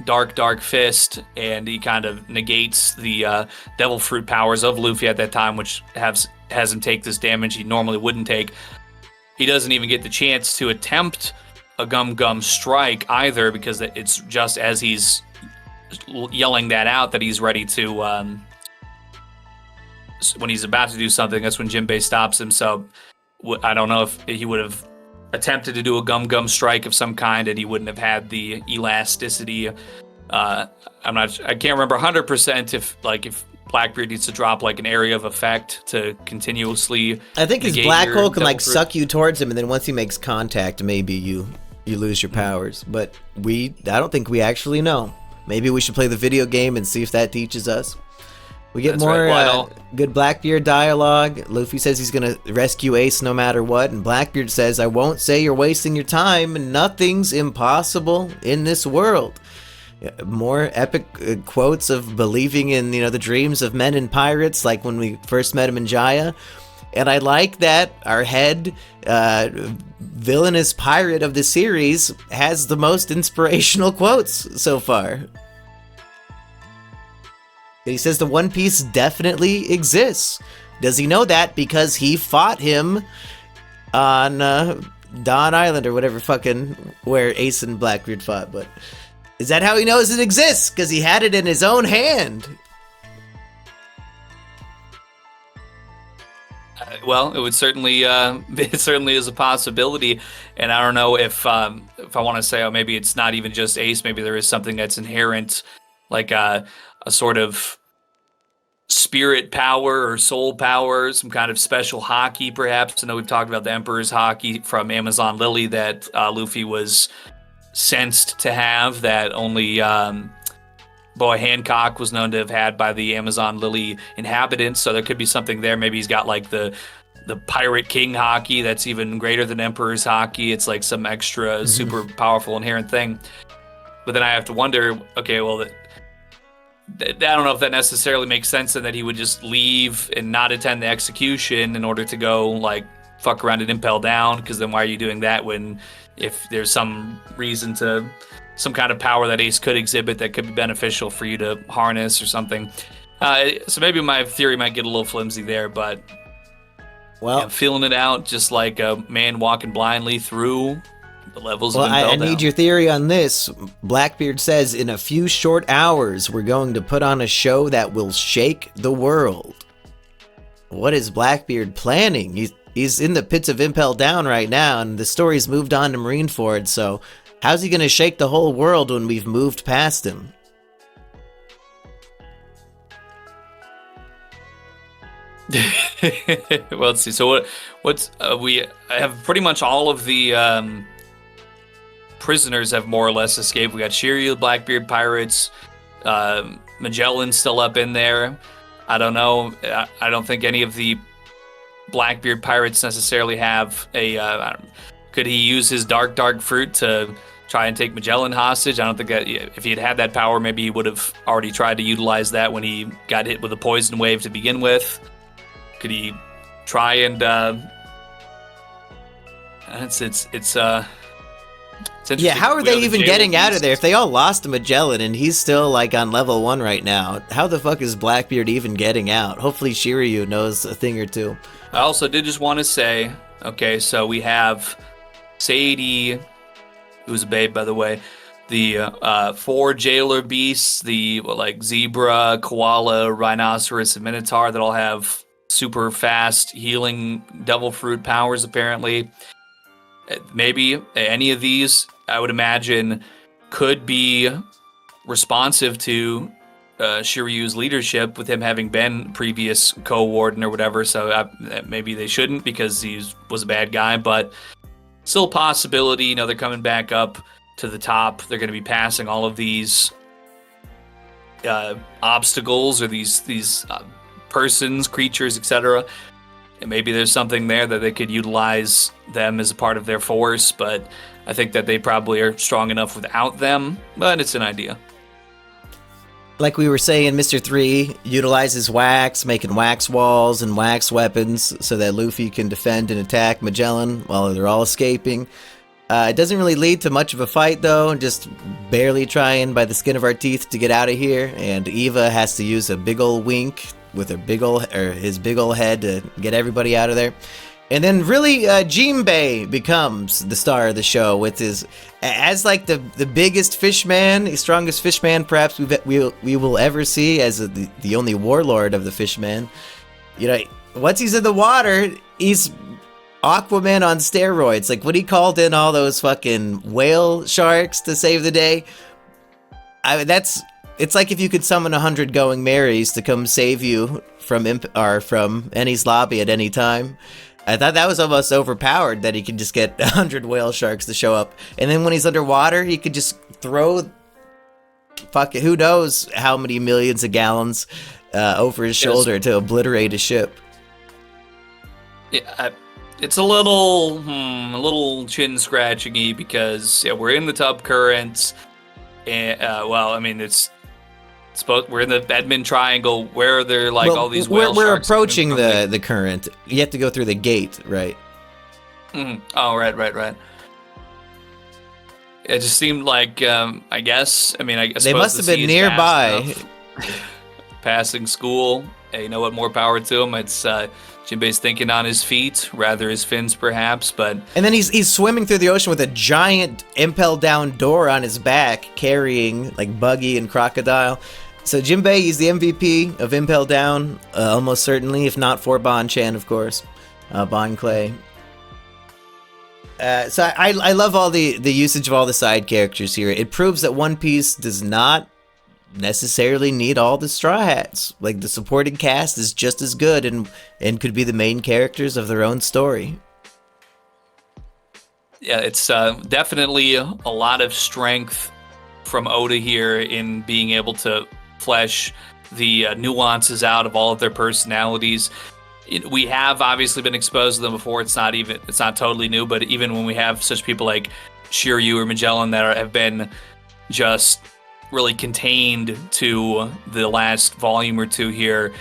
dark fist, and he kind of negates the devil fruit powers of Luffy at that time, which has him take this damage he normally wouldn't take, he doesn't even get the chance to attempt a gum strike either, because it's just as he's yelling that out that he's ready to, when he's about to do something, that's when Jinbei stops him. So I don't know if he would have attempted to do a gum strike of some kind, and he wouldn't have had the elasticity. I can't remember 100% if Blackbeard needs to drop like an area of effect to continuously. I think his black hole can like suck you towards him, and then once he makes contact, maybe you lose your powers. But I don't think we actually know. Maybe we should play the video game and see if that teaches us. We get good Blackbeard dialogue. Luffy says he's going to rescue Ace no matter what, and Blackbeard says, I won't say you're wasting your time. Nothing's impossible in this world. More epic quotes of believing in the dreams of men and pirates, like when we first met him in Jaya. And I like that our head villainous pirate of the series has the most inspirational quotes so far. He says the One Piece definitely exists. Does he know that? Because he fought him on Dawn Island or whatever where Ace and Blackbeard fought. But is that how he knows it exists? Because he had it in his own hand. Well, it would certainly it certainly is a possibility, and I don't know if I want to say, maybe it's not even just Ace. Maybe there is something that's inherent, like a sort of spirit power or soul power, some kind of special haki, perhaps. I know we've talked about the Emperor's haki from Amazon Lily that Luffy was sensed to have, that only Boa Hancock was known to have had by the Amazon Lily inhabitants. So there could be something there. Maybe he's got like the Pirate King haki that's even greater than Emperor's haki. It's like some extra super powerful inherent thing. But then I have to wonder, okay, well, I don't know if that necessarily makes sense, and that he would just leave and not attend the execution in order to go like fuck around and Impel Down, because then why are you doing that if there's some reason to some kind of power that Ace could exhibit that could be beneficial for you to harness or something. So maybe my theory might get a little flimsy there, but Well, I'm feeling it out just like a man walking blindly through the levels of Impel I Down. need your theory on this. Blackbeard says in a few short hours, we're going to put on a show that will shake the world. What is Blackbeard planning? He's in the pits of Impel Down right now, and the story's moved on to Marineford, so how's he going to shake the whole world when we've moved past him? Well, let's see. So what's we have pretty much all of the prisoners have more or less escaped. We got Shiru, the Blackbeard pirates, Magellan's still up in there. I don't know. I don't think any of the Blackbeard pirates necessarily have a. Could he use his dark fruit to try and take Magellan hostage? I don't think that if he had that power, maybe he would have already tried to utilize that when he got hit with a poison wave to begin with. Could he try and it's interesting. Yeah, how are they even getting out of there? If they all lost to Magellan and he's still like on level 1 right now, how the fuck is Blackbeard even getting out? Hopefully Shiryu knows a thing or two. I also did just want to say, okay, so we have Sadie, who's a babe, by the way, the 4 jailer beasts, the zebra, koala, rhinoceros, and minotaur that all have super fast healing devil fruit powers, apparently. Maybe any of these, I would imagine, could be responsive to Shiryu's leadership, with him having been previous co-warden or whatever. So maybe they shouldn't, because he was a bad guy, but still a possibility. They're coming back up to the top. They're going to be passing all of these obstacles, or these persons, creatures, etc. And maybe there's something there that they could utilize them as a part of their force, but I think that they probably are strong enough without them, but it's an idea. Like we were saying, Mr. 3 utilizes wax, making wax walls and wax weapons so that Luffy can defend and attack Magellan while they're all escaping. It doesn't really lead to much of a fight, though, just barely trying by the skin of our teeth to get out of here, and Eva has to use a big ol' wink with his big ol' head to get everybody out of there. And then really, Jinbei becomes the star of the show with his, as like the biggest fishman, the strongest fishman perhaps we will ever see, as the only warlord of the fishman. Once he's in the water, he's Aquaman on steroids. Like when he called in all those fucking whale sharks to save the day, it's like if you could summon 100 Going Marys to come save you from Eni's lobby at any time. I thought that was almost overpowered, that he could just get 100 whale sharks to show up. And then when he's underwater, he could just throw who knows how many millions of gallons over his shoulder to obliterate a ship. Yeah, it's a little chin scratching-y, because we're in the top currents, and we're in the Edmund Triangle, where they're all these whale we're sharks. We're approaching the current. You have to go through the gate, right? Mm-hmm. Oh, right. It just seemed like, I guess they must have been nearby. Passing school. Hey, you know what? More power to him. It's Jinbei's thinking on his feet, rather his fins, perhaps. But and then he's swimming through the ocean with a giant Impel Down door on his back, carrying Buggy and Crocodile. So Jinbei, he's the MVP of Impel Down, almost certainly, if not for Bon-chan, of course, Bon Clay. So I love all the usage of all the side characters here. It proves that One Piece does not necessarily need all the Straw Hats. The supporting cast is just as good and could be the main characters of their own story. Yeah, it's definitely a lot of strength from Oda here in being able to flesh the nuances out of all of their personalities. We have obviously been exposed to them before. It's not totally new, but even when we have such people like Shiryu or Magellan that have been just really contained to the last volume or two here,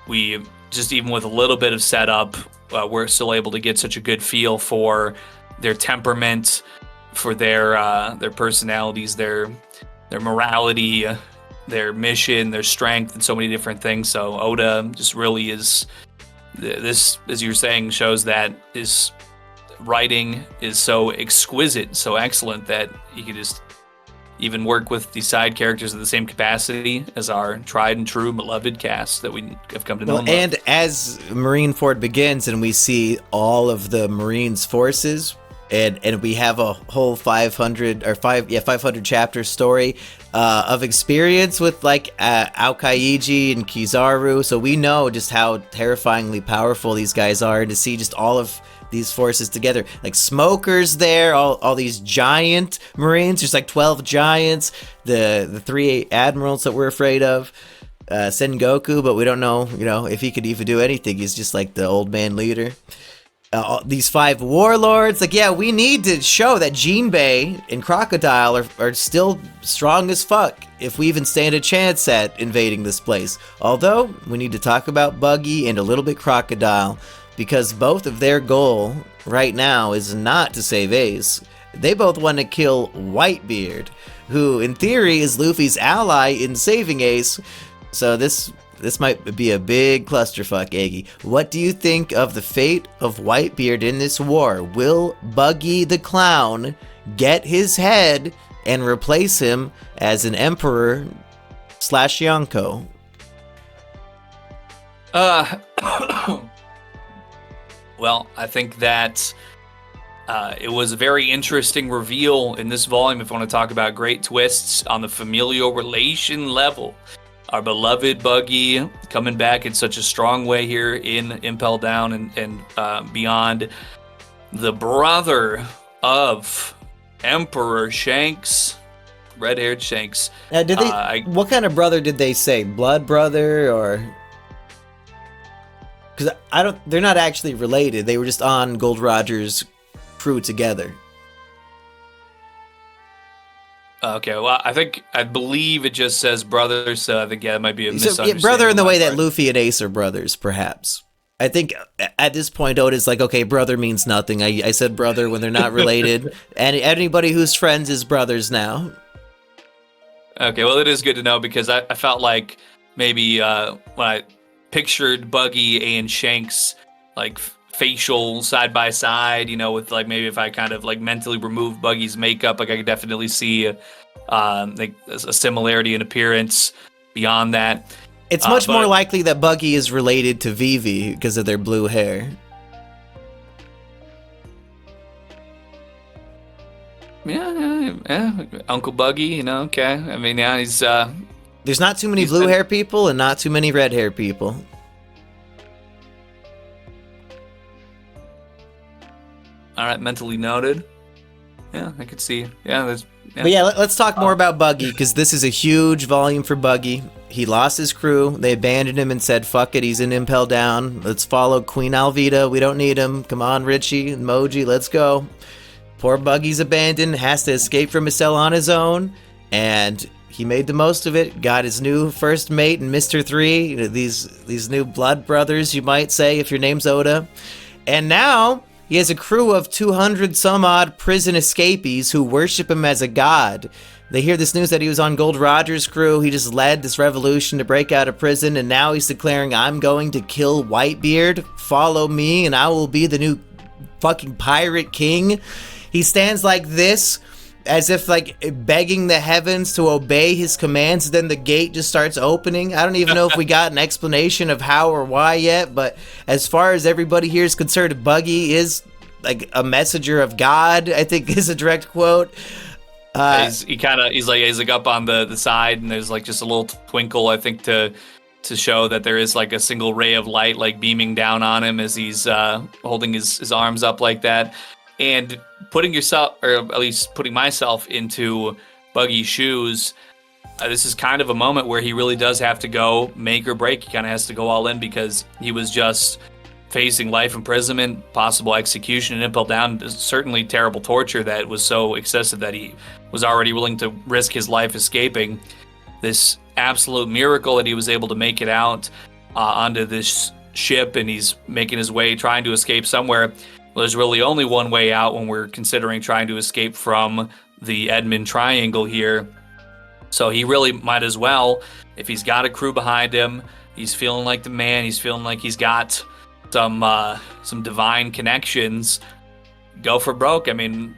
we just, even with a little bit of setup, we're still able to get such a good feel for their temperament, for their personalities, their morality, their mission, their strength, and so many different things. So Oda just really is this, as you were saying, shows that his writing is so exquisite, so excellent that he could just even work with the side characters in the same capacity as our tried and true beloved cast that we have come to know and love. And as Marineford begins and we see all of the Marines' forces, and we have a whole 500 chapter story of experience with like Aokiji and Kizaru, so we know just how terrifyingly powerful these guys are, and to see just all of these forces together, like Smoker's there, all these giant Marines, there's like 12 giants, the 3 admirals that we're afraid of, Sengoku, but we don't know, if he could even do anything. He's just like the old man leader. These 5 warlords, like, yeah, we need to show that Jinbei and Crocodile are still strong as fuck if we even stand a chance at invading this place. Although, we need to talk about Buggy and a little bit Crocodile, because both of their goal right now is not to save Ace. They both want to kill Whitebeard, who in theory is Luffy's ally in saving Ace. So this might be a big clusterfuck, Eggy. What do you think of the fate of Whitebeard in this war? Will Buggy the Clown get his head and replace him as an emperor / Yonko? Well, I think that it was a very interesting reveal in this volume. If you want to talk about great twists on the familial relation level, our beloved Buggy coming back in such a strong way here in Impel Down and beyond. The brother of Emperor Shanks, red-haired Shanks. Did they? What kind of brother did they say? Blood brother, or? Because they're not actually related. They were just on Gold Roger's crew together. Okay, well, I believe it just says brothers, so I think, yeah, it might be a misunderstanding. Brother in the way that Luffy and Ace are brothers, perhaps. I think at this point, Oda's like, okay, brother means nothing. I said brother when they're not related. And anybody who's friends is brothers now. Okay, well, it is good to know, because I felt like maybe when I pictured Buggy and Shanks, like, facial side by side, with like, maybe if I kind of like mentally remove Buggy's makeup, like I could definitely see like a similarity in appearance beyond that. It's much more likely that Buggy is related to Vivi because of their blue hair. Yeah, Uncle Buggy, okay. I mean, yeah, he's there's not too many blue hair people and not too many red hair people. All right, mentally noted. Yeah, I could see. Yeah, there's. Yeah. But yeah, let's talk more about Buggy, because this is a huge volume for Buggy. He lost his crew. They abandoned him and said, "Fuck it, he's in Impel Down. Let's follow Queen Alvida. We don't need him. Come on, Richie and Moji, let's go." Poor Buggy's abandoned. Has to escape from his cell on his own, and he made the most of it. Got his new first mate in Mr. 3. These new blood brothers, you might say, if your name's Oda, and now he has a crew of 200 some odd prison escapees who worship him as a god. They hear this news that he was on Gold Roger's crew. He just led this revolution to break out of prison, and now he's declaring, "I'm going to kill Whitebeard. Follow me, and I will be the new fucking pirate king." He stands like this, as if like begging the heavens to obey his commands. Then the gate just starts opening. I don't even know if we got an explanation of how or why yet, but as far as everybody here is concerned, Buggy is like a messenger of God, I think is a direct quote. He's like up on the side, and there's like just a little twinkle, I think, to show that there is like a single ray of light like beaming down on him as he's holding his arms up like that. And putting yourself, or at least putting myself, into Buggy's shoes, this is kind of a moment where he really does have to go make or break. He kind of has to go all in, because he was just facing life imprisonment, possible execution, and Impel Down. Certainly terrible torture that was so excessive that he was already willing to risk his life escaping. This absolute miracle that he was able to make it out onto this ship, and he's making his way, trying to escape somewhere. well, there's really only one way out when we're considering trying to escape from the Edmund Triangle here. So he really might as well, if he's got a crew behind him, he's feeling like the man, he's feeling like he's got some divine connections, go for broke. I mean,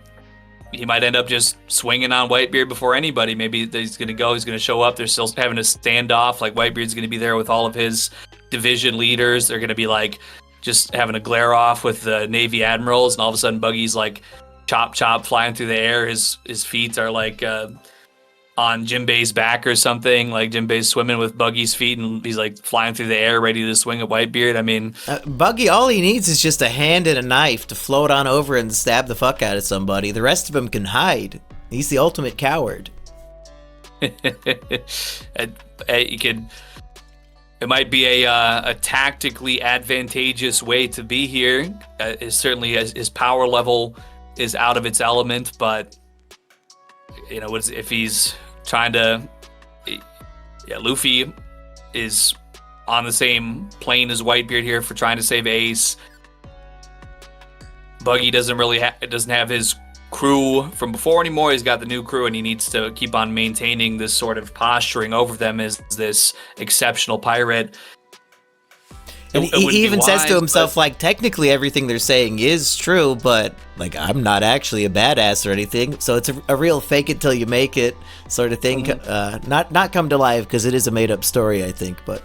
he might end up just swinging on Whitebeard before anybody. Maybe he's going to show up. They're still having a standoff. Like, Whitebeard's going to be there with all of his division leaders. They're going to be like just having a glare off with the Navy admirals, and all of a sudden Buggy's like chop flying through the air. His feet are like on Jinbei's back or something. Like, Jinbei's swimming with Buggy's feet, and he's like flying through the air, ready to swing at Whitebeard. I mean, Buggy, all he needs is just a hand and a knife to float on over and stab the fuck out of somebody. The rest of him can hide. He's the ultimate coward. It might be a tactically advantageous way to be here. Certainly his power level is out of its element, but you know, if he's trying to, Luffy is on the same plane as Whitebeard here for trying to save Ace. Buggy doesn't have his crew from before anymore. He's got the new crew, and he needs to keep on maintaining this sort of posturing over them as this exceptional pirate. And he even says to himself, like, technically everything they're saying is true, but, like, I'm not actually a badass or anything. So it's a real fake it till you make it sort of thing. Not come to life, because it is a made-up story, I think. But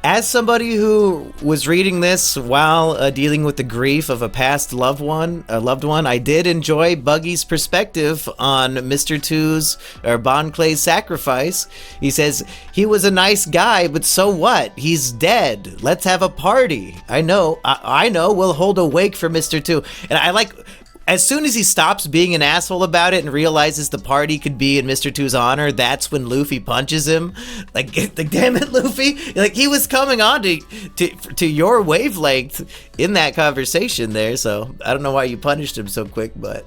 as somebody who was reading this while dealing with the grief of a past loved one, I did enjoy Buggy's perspective on Mr. Two's or Bon Clay's sacrifice. He says, he was a nice guy, but so what? He's dead. Let's have a party. I know. We'll hold a wake for Mr. Two. And I like, as soon as he stops being an asshole about it and realizes the party could be in Mr. Two's honor, that's when Luffy punches him. Like damn it, Luffy! Like, he was coming on to your wavelength in that conversation there. So I don't know why you punished him so quick, but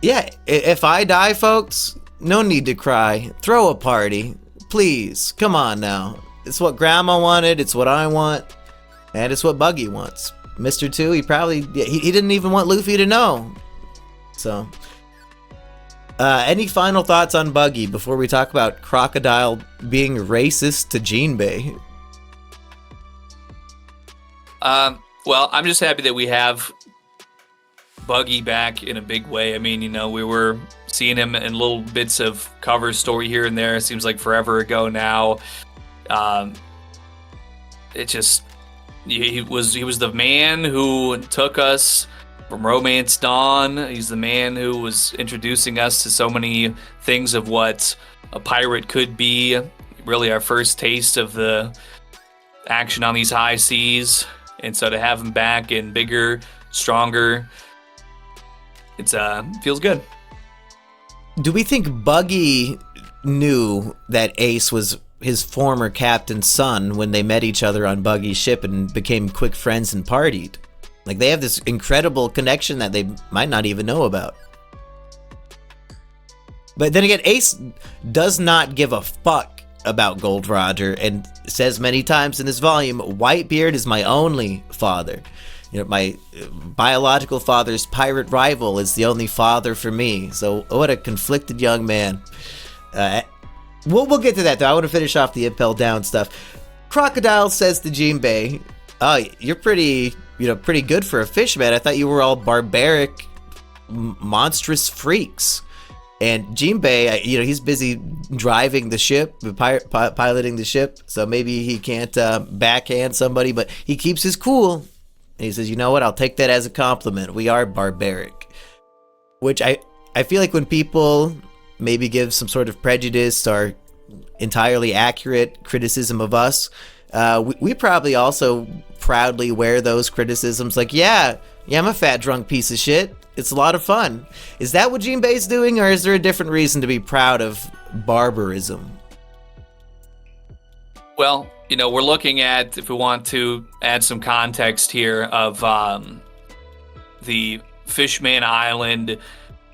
yeah, if I die, folks, no need to cry. Throw a party, please. Come on now. It's what Grandma wanted. It's what I want, and it's what Buggy wants. Mr. Two, he didn't even want Luffy to know. So, any final thoughts on Buggy before we talk about Crocodile being racist to Jinbei? Well, I'm just happy that we have Buggy back in a big way. I mean, you know, we were seeing him in little bits of cover story here and there. It seems like forever ago now. He was the man who took us from Romance Dawn. He's the man who was introducing us to so many things of what a pirate could be. Really our first taste of the action on these high seas. And so to have him back and bigger, stronger, it's feels good. Do we think Buggy knew that Ace was his former captain's son when they met each other on Buggy's ship and became quick friends and partied? Like, they have this incredible connection that they might not even know about. But then again, Ace does not give a fuck about Gold Roger and says many times in this volume, Whitebeard is my only father. You know, my biological father's pirate rival is the only father for me. So what a conflicted young man. We'll get to that, though. I want to finish off the Impel Down stuff. Crocodile says to Jinbei, "Oh, you're pretty good for a fish, man. I thought you were all barbaric, monstrous freaks." And Jinbei, he's busy driving the ship, piloting the ship, so maybe he can't backhand somebody, but he keeps his cool. And he says, "You know what? I'll take that as a compliment. We are barbaric." Which I feel like when people maybe give some sort of prejudice or entirely accurate criticism of us, we probably also proudly wear those criticisms like, yeah, I'm a fat drunk piece of shit. It's a lot of fun. Is that what Jinbei's doing, or is there a different reason to be proud of barbarism? Well, we're looking at, if we want to add some context here, of the Fishman Island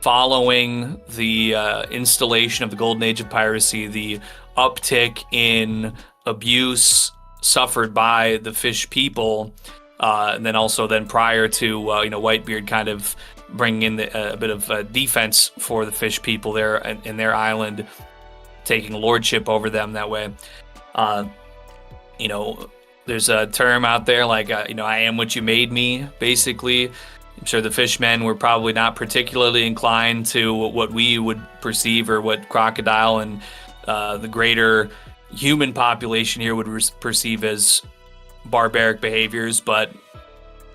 following the installation of the Golden Age of Piracy, the uptick in abuse suffered by the fish people. And then prior to Whitebeard kind of bringing in a bit of defense for the fish people there in their island, taking lordship over them that way. There's a term out there like, I am what you made me, basically. I'm sure the fishmen were probably not particularly inclined to what we would perceive, or what Crocodile and the greater human population here would perceive as barbaric behaviors, but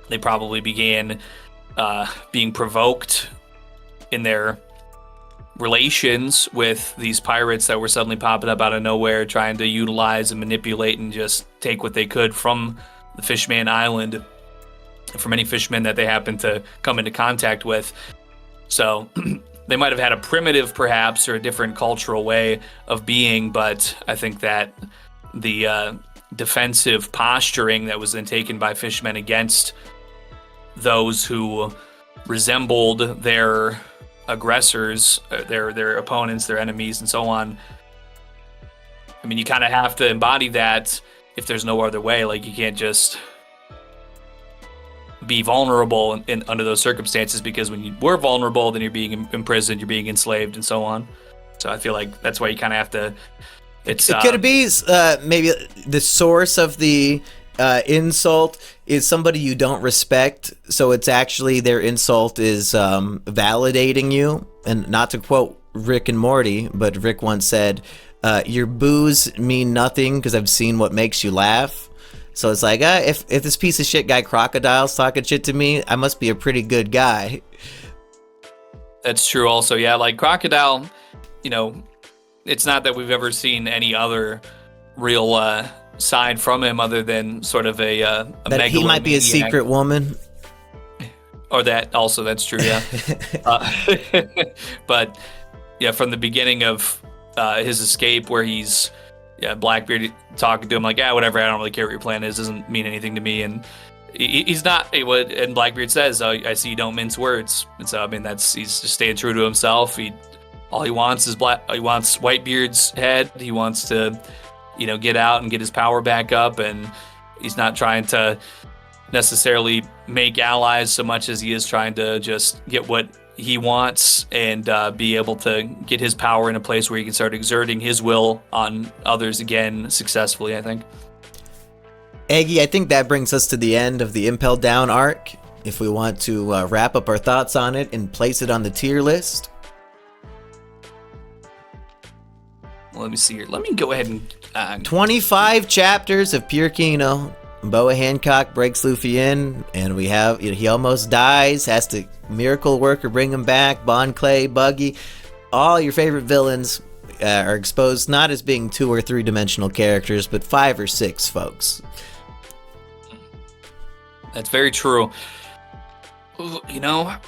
they probably began being provoked in their relations with these pirates that were suddenly popping up out of nowhere, trying to utilize and manipulate and just take what they could from the Fishman Island, from any fishmen that they happened to come into contact with. So they might have had a primitive, perhaps, or a different cultural way of being, but I think that the defensive posturing that was then taken by fishmen against those who resembled their aggressors, their opponents, their enemies, and so on. I mean, you kind of have to embody that if there's no other way. Like, you can't just be vulnerable under those circumstances, because when you were vulnerable, then you're being imprisoned, you're being enslaved, and so on. So I feel like that's why you kind of have to. It could be maybe the source of the insult is somebody you don't respect, so it's actually their insult is validating you. And not to quote Rick and Morty, but Rick once said, your boos mean nothing because I've seen what makes you laugh. So it's like, if this piece of shit guy Crocodile's talking shit to me, I must be a pretty good guy. That's true also. Yeah, like Crocodile, it's not that we've ever seen any other real side from him other than sort of a that he might be a secret woman. Or that also, that's true, yeah. But yeah, from the beginning of his escape, where he's Blackbeard talking to him like, whatever, I don't really care what your plan is, doesn't mean anything to me, and he's not. And Blackbeard says, I see you don't mince words, and so I mean he's just staying true to himself. All he wants is he wants Whitebeard's head. He wants to get out and get his power back up, and he's not trying to necessarily make allies so much as he is trying to just get what he wants and be able to get his power in a place where he can start exerting his will on others again successfully, I think. Eggy, I think that brings us to the end of the Impel Down arc. If we want to wrap up our thoughts on it and place it on the tier list. Let me see here. Let me go ahead and 25 chapters of pure Kino. Boa Hancock breaks Luffy in, and we have he almost dies, has to miracle worker bring him back. Bon Clay, Buggy, all your favorite villains are exposed, not as being 2 or 3 dimensional characters, but 5 or 6 folks. That's very true. I'm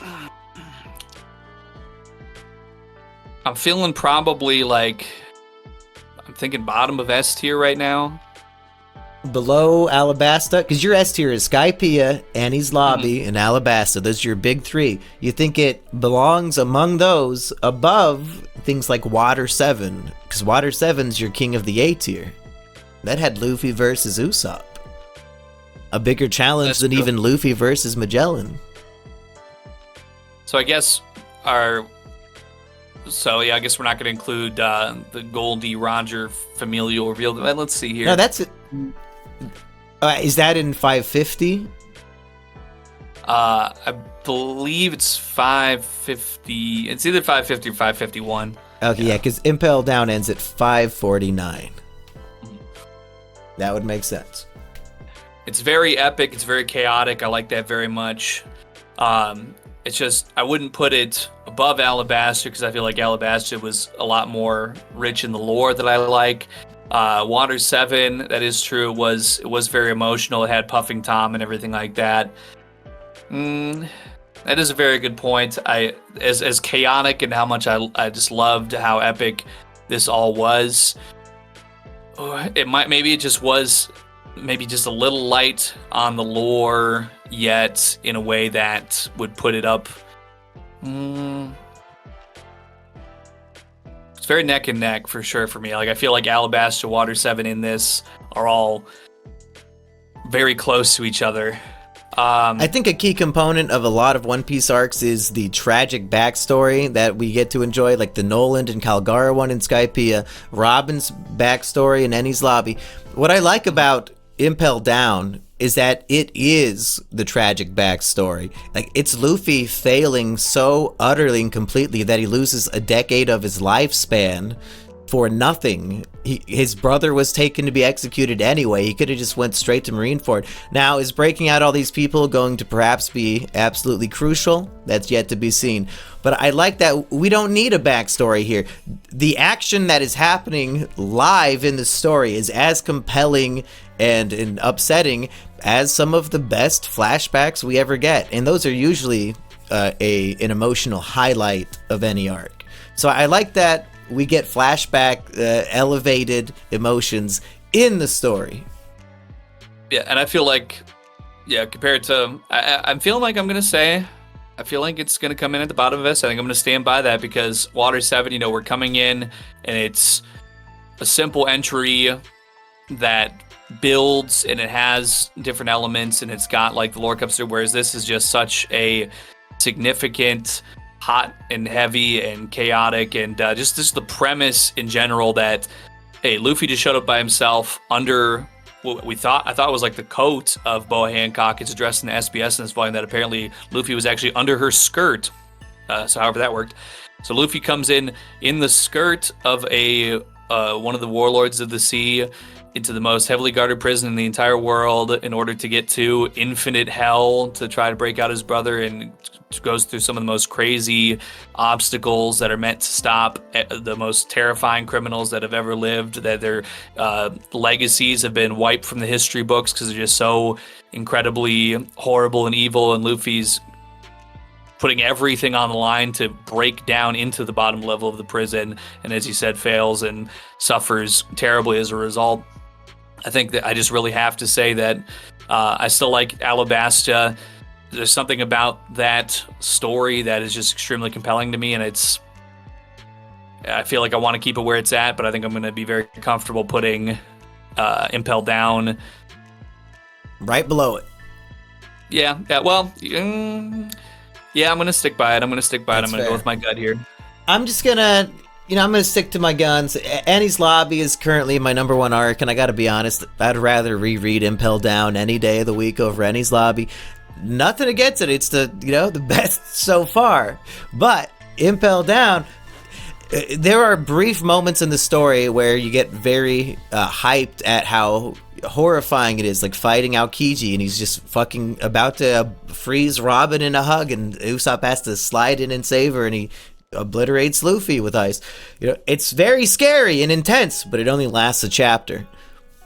feeling probably like, I'm thinking bottom of S tier right now. Below Alabasta, because your S tier is Skypiea, Annie's Lobby, and Alabasta. Those are your big 3. You think it belongs among those above things like Water 7, because Water 7's your king of the A tier. That had Luffy versus Usopp. A bigger challenge than even Luffy versus Magellan. So I guess I guess we're not going to include the Goldie Roger familial reveal. Let's see here. No, that's it. Is that in 550? I believe it's 550. It's either 550 or 551. Okay, yeah, because Impel Down ends at 549. That would make sense. It's very epic. It's very chaotic. I like that very much. It's just, I wouldn't put it above Alabasta because I feel like Alabasta was a lot more rich in the lore that I like. Water 7, that is true, it was very emotional. It had Puffing Tom and everything like that. That is a very good point. As chaotic and how much I just loved how epic this all was. Maybe it just was just a little light on the lore, yet in a way that would put it up. It's very neck and neck for sure for me. Like, I feel like Alabasta, Water 7 in this are all very close to each other. I think a key component of a lot of One Piece arcs is the tragic backstory that we get to enjoy, like the Noland and Calgara one in Skypiea, Robin's backstory in Enies Lobby. What I like about Impel Down is that it is the tragic backstory. Like, it's Luffy failing so utterly and completely that he loses a decade of his lifespan for nothing. His brother was taken to be executed anyway. He could have just went straight to Marineford. Now, is breaking out all these people going to perhaps be absolutely crucial? That's yet to be seen. But I like that we don't need a backstory here. The action that is happening live in the story is as compelling and upsetting as some of the best flashbacks we ever get. And those are usually an emotional highlight of any arc. So I like that we get flashback, elevated emotions in the story. Yeah, and I feel like, compared to, I'm feeling like I'm going to say, I feel like it's going to come in at the bottom of this. I think I'm going to stand by that because Water 7, we're coming in and it's a simple entry that builds and it has different elements and it's got like the lore comes through, whereas this is just such a significant, hot and heavy and chaotic, and just the premise in general that, hey, Luffy just showed up by himself under what I thought was like the coat of Boa Hancock. It's addressed in the SBS in this volume that apparently Luffy was actually under her skirt. So however that worked. So Luffy comes in the skirt of one of the warlords of the sea into the most heavily guarded prison in the entire world in order to get to infinite hell to try to break out his brother, and goes through some of the most crazy obstacles that are meant to stop the most terrifying criminals that have ever lived, that their legacies have been wiped from the history books because they're just so incredibly horrible and evil, and Luffy's putting everything on the line to break down into the bottom level of the prison, and as you said, fails and suffers terribly as a result. I think that I just really have to say that I still like Alabasta. There's something about that story that is just extremely compelling to me, and I feel like I want to keep it where it's at, but I think I'm going to be very comfortable putting Impel Down right below it. Yeah, well, I'm going to stick by it. I'm going to go with my gut here. I'm just going to, I'm going to stick to my guns. Enies Lobby is currently my number one arc, and I got to be honest, I'd rather reread Impel Down any day of the week over Enies Lobby. Nothing against it. It's the best so far. But Impel Down, there are brief moments in the story where you get very hyped at how horrifying it is, like fighting Aokiji, and he's just fucking about to freeze Robin in a hug, and Usopp has to slide in and save her, and he obliterates Luffy with ice. It's very scary and intense, but it only lasts a chapter.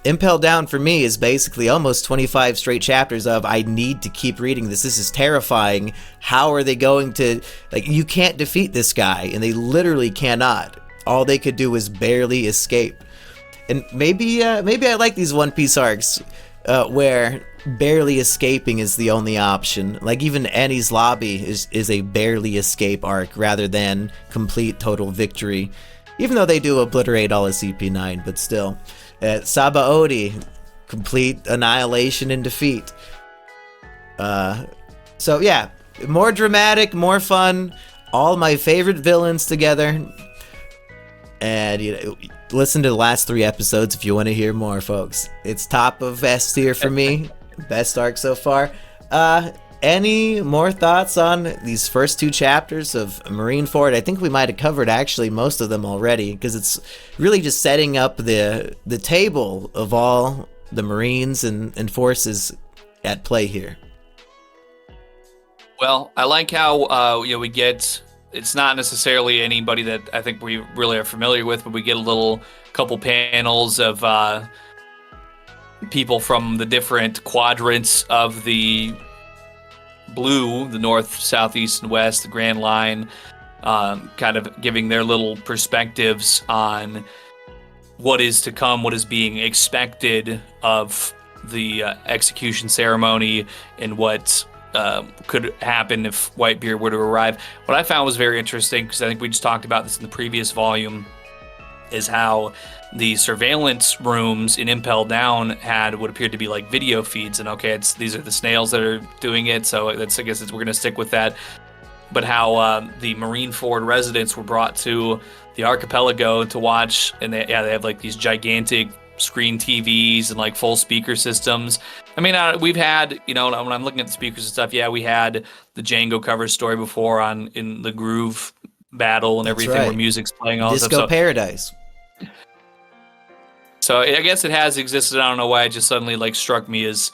Impel Down for me is basically almost 25 straight chapters of I need to keep reading this. This is terrifying. How are they going to, you can't defeat this guy, and they literally cannot. All they could do was barely escape. And maybe I like these One Piece arcs where barely escaping is the only option. Like even Enies Lobby is a barely escape arc rather than complete total victory. Even though they do obliterate all of CP9, but still. Sabaody, complete annihilation and defeat. So yeah, more dramatic, more fun, all my favorite villains together. And listen to the last 3 episodes if you want to hear more, folks. It's top of S tier for me. Best arc so far. Any more thoughts on these first 2 chapters of Marineford? I think we might have covered actually most of them already, because it's really just setting up the table of all the Marines and forces at play here. Well, I like how we get, it's not necessarily anybody that I think we really are familiar with, but we get a couple panels of people from the different quadrants of the blue, the north, south, east, and west, the Grand Line, kind of giving their little perspectives on what is to come, what is being expected of the execution ceremony, and what could happen if Whitebeard were to arrive. What I found was very interesting, because I think we just talked about this in the previous volume, is how the surveillance rooms in Impel Down had what appeared to be like video feeds, and okay, these are the snails that are doing it, so I guess we're gonna stick with that. But how the Marineford residents were brought to the archipelago to watch, and they have like these gigantic screen TVs and like full speaker systems. I mean, we've had, when I'm looking at the speakers and stuff, we had the Django cover story before in the Groove battle and everything, where music's playing all Disco this stuff. Paradise. So I guess it has existed. I don't know why it just suddenly like struck me as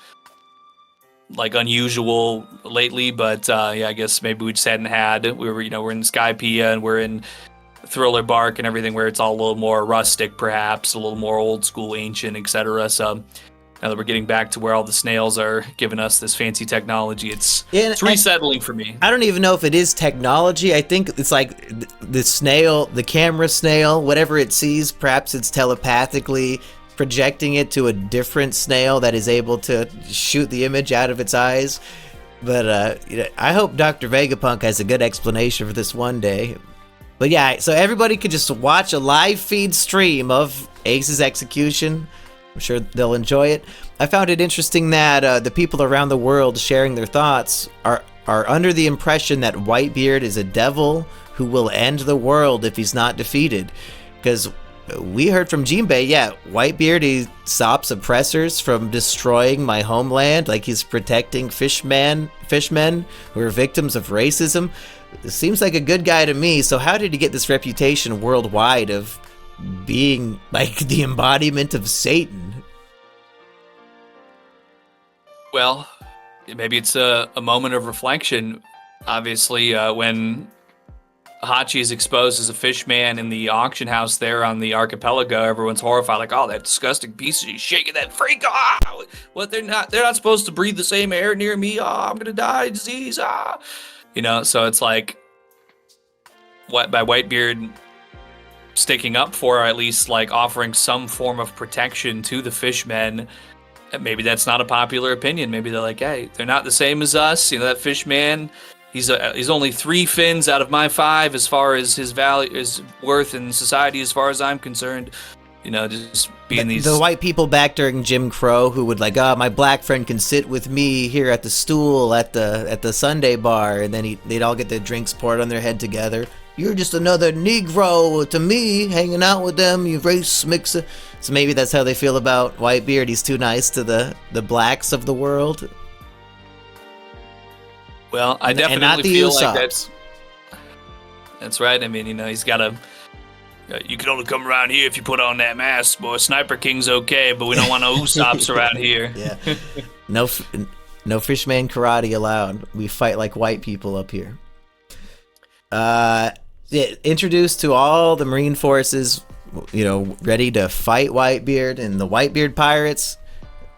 like unusual lately, but I guess maybe we just hadn't had. We're in Skypiea and we're in Thriller Bark and everything, where it's all a little more rustic, perhaps a little more old school, ancient, etc. So now that we're getting back to where all the snails are giving us this fancy technology, it's resettling for me. I don't even know if it is technology. I think it's like the snail, the camera snail, whatever it sees, perhaps it's telepathically projecting it to a different snail that is able to shoot the image out of its eyes. But I hope Dr. Vegapunk has a good explanation for this one day. But yeah, so everybody could just watch a live feed stream of Ace's execution. I'm sure they'll enjoy it. I found it interesting that the people around the world sharing their thoughts are under the impression that Whitebeard is a devil who will end the world if he's not defeated. Because we heard from Jinbei, Whitebeard, he stops oppressors from destroying my homeland, like he's protecting fishmen who are victims of racism. It seems like a good guy to me, so how did he get this reputation worldwide of being like the embodiment of Satan? Well, maybe it's a moment of reflection. Obviously, when Hachi is exposed as a fishman in the auction house there on the archipelago, everyone's horrified, like, oh, that disgusting piece of shit, shaking that freak. Oh, what, they're not supposed to breathe the same air near me. Oh, I'm gonna die of disease. So it's like, what, by Whitebeard sticking up for, or at least like offering some form of protection to the fishmen. Maybe that's not a popular opinion. Maybe they're like, hey, they're not the same as us. That fishman, he's only 3 fins out of my 5 as far as his value, his worth in society, as far as I'm concerned. Just being the white people back during Jim Crow who would like, my black friend can sit with me here at the stool at the Sunday bar, and then they'd all get their drinks poured on their head together. You're just another Negro to me, hanging out with them, you race mixer. So maybe that's how they feel about Whitebeard. He's too nice to the blacks of the world. Well, I definitely feel like that's right. I mean, he's got a. You can only come around here if you put on that mask, boy. Sniper King's okay, but we don't want no Usops around here. Yeah, no fishman karate allowed. We fight like white people up here. Introduced to all the Marine forces, ready to fight Whitebeard, and the Whitebeard pirates.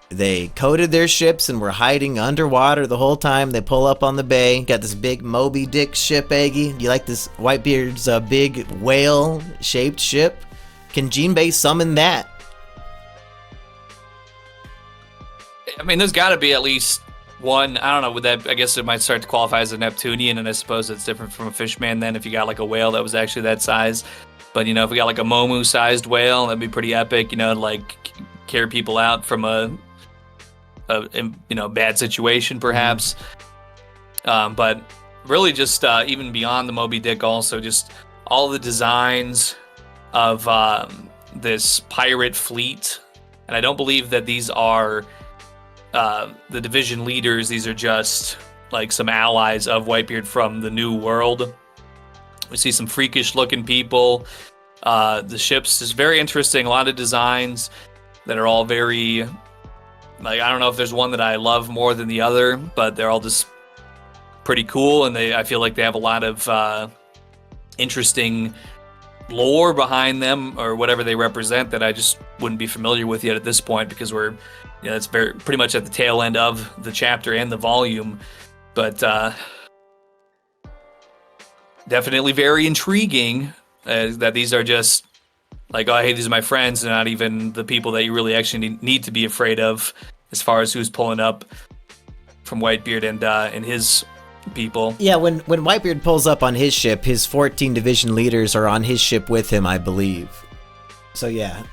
They coated their ships and were hiding underwater the whole time. They pull up on the bay. Got this big Moby Dick ship, Eggy. Do you like this Whitebeard's big whale-shaped ship? Can Jinbei summon that? I mean, there's got to be at least one. I don't know. Would that? I guess it might start to qualify as a Neptunian, and I suppose it's different from a fishman then if you got like a whale that was actually that size. But if we got like a Momu-sized whale, that'd be pretty epic. like carry people out from a bad situation perhaps. But really just even beyond the Moby Dick, also just all the designs of this pirate fleet. And I don't believe that these are the division leaders. These are just like some allies of Whitebeard from the New World. We see some freakish looking people. The ships is very interesting. A lot of designs that are all very, like, I don't know if there's one that I love more than the other, but they're all just pretty cool, and I feel like they have a lot of interesting lore behind them, or whatever they represent, that I just wouldn't be familiar with yet at this point, because we're, it's pretty much at the tail end of the chapter and the volume, but definitely very intriguing that these are just like, oh, hey, these are my friends, and not even the people that you really actually need to be afraid of, as far as who's pulling up from Whitebeard and his people. Yeah, when Whitebeard pulls up on his ship, his 14 division leaders are on his ship with him, I believe. So yeah.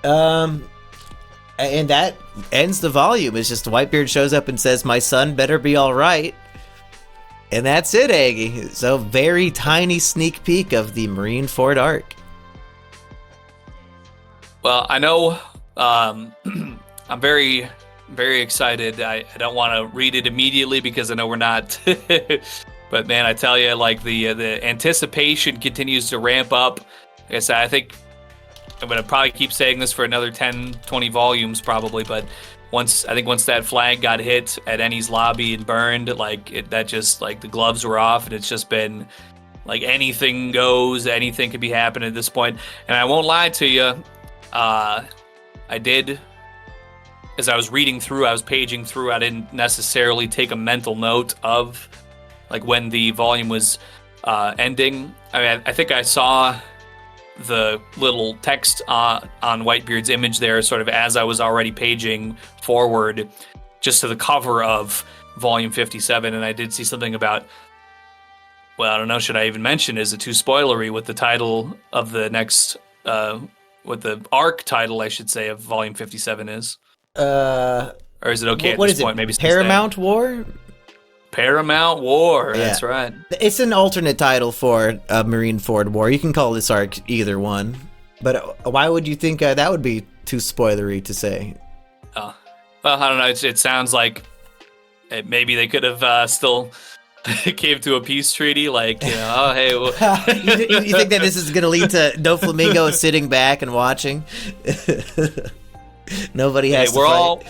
And that ends the volume. It's just Whitebeard shows up and says, "My son better be all right." And that's it, Eggy. So very tiny sneak peek of the Marineford arc. Well, I know I'm very, very excited. I don't want to read it immediately because I know we're not. But man, I tell you, like the anticipation continues to ramp up. Like I said, I think I'm going to probably keep saying this for another 10, 20 volumes probably. But once that flag got hit at Ennie's lobby and burned, that just like the gloves were off, and it's just been like anything goes, anything could be happening at this point. And I won't lie to you. I did, as I was reading through, I was paging through, I didn't necessarily take a mental note of like when the volume was ending. I mean, I think I saw the little text on Whitebeard's image there sort of as I was already paging forward just to the cover of volume 57, and I did see something about, well, I don't know, should I even mention, is it too spoilery what the title of the next what the arc title, I should say, of volume 57 is? Or is it okay at this point? Maybe Paramount War? Paramount War, yeah. That's right. It's an alternate title for Marineford War. You can call this arc either one. But why would you think that would be too spoilery to say? Well, I don't know. It sounds like maybe they could have still came to a peace treaty, like, you know, oh, hey. You think that this is going to lead to Doflamingo sitting back and watching? Nobody has to fight.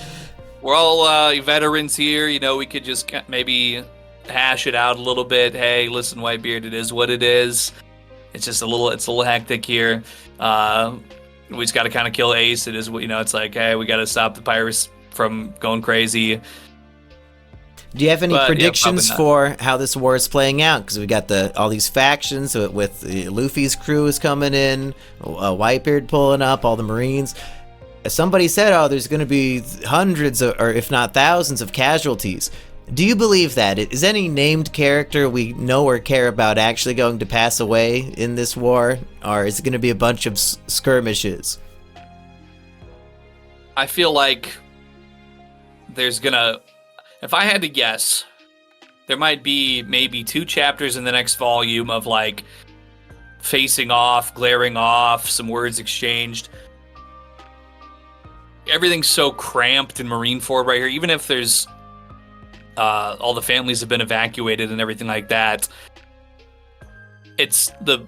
We're all veterans here. You know, we could just maybe hash it out a little bit. Hey, listen, Whitebeard, it is what it is. It's a little hectic here. We just got to kind of kill Ace. It is, you know, it's like, hey, we got to stop the pirates from going crazy. Do you have any predictions for how this war is playing out? Because we got all these factions with Luffy's crew is coming in, Whitebeard pulling up, all the Marines. Somebody said, oh, there's going to be hundreds or if not thousands of casualties. Do you believe that? Is any named character we know or care about actually going to pass away in this war? Or is it going to be a bunch of skirmishes? I feel like there's going to... If I had to guess, there might be maybe 2 chapters in the next volume of like facing off, glaring off, some words exchanged. Everything's so cramped in Marineford right here. Even if there's all the families have been evacuated and everything like that, it's the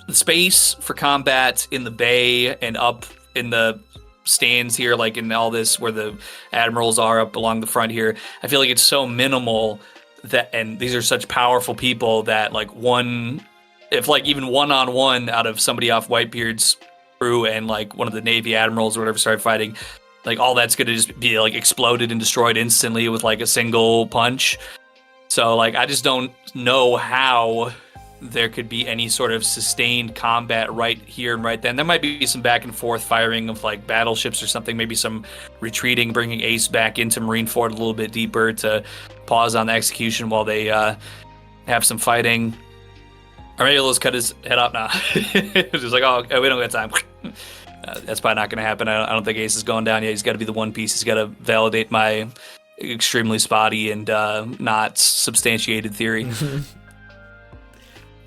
space for combat in the bay and up in the stands here, like in all this where the admirals are up along the front here. I feel like it's so minimal that, and these are such powerful people that like if even one-on-one out of somebody off Whitebeard's crew and like one of the Navy admirals or whatever started fighting, like all that's gonna just be like exploded and destroyed instantly with like a single punch. So like I just don't know how there could be any sort of sustained combat right here and right then. There might be some back and forth firing of like battleships or something, maybe some retreating, bringing Ace back into Marineford a little bit deeper to pause on the execution while they have some fighting. Or maybe let's cut his head off now. It's just like, oh, we don't got time. That's probably not going to happen. I don't think Ace is going down yet. He's got to be the one piece. He's got to validate my extremely spotty and not substantiated theory.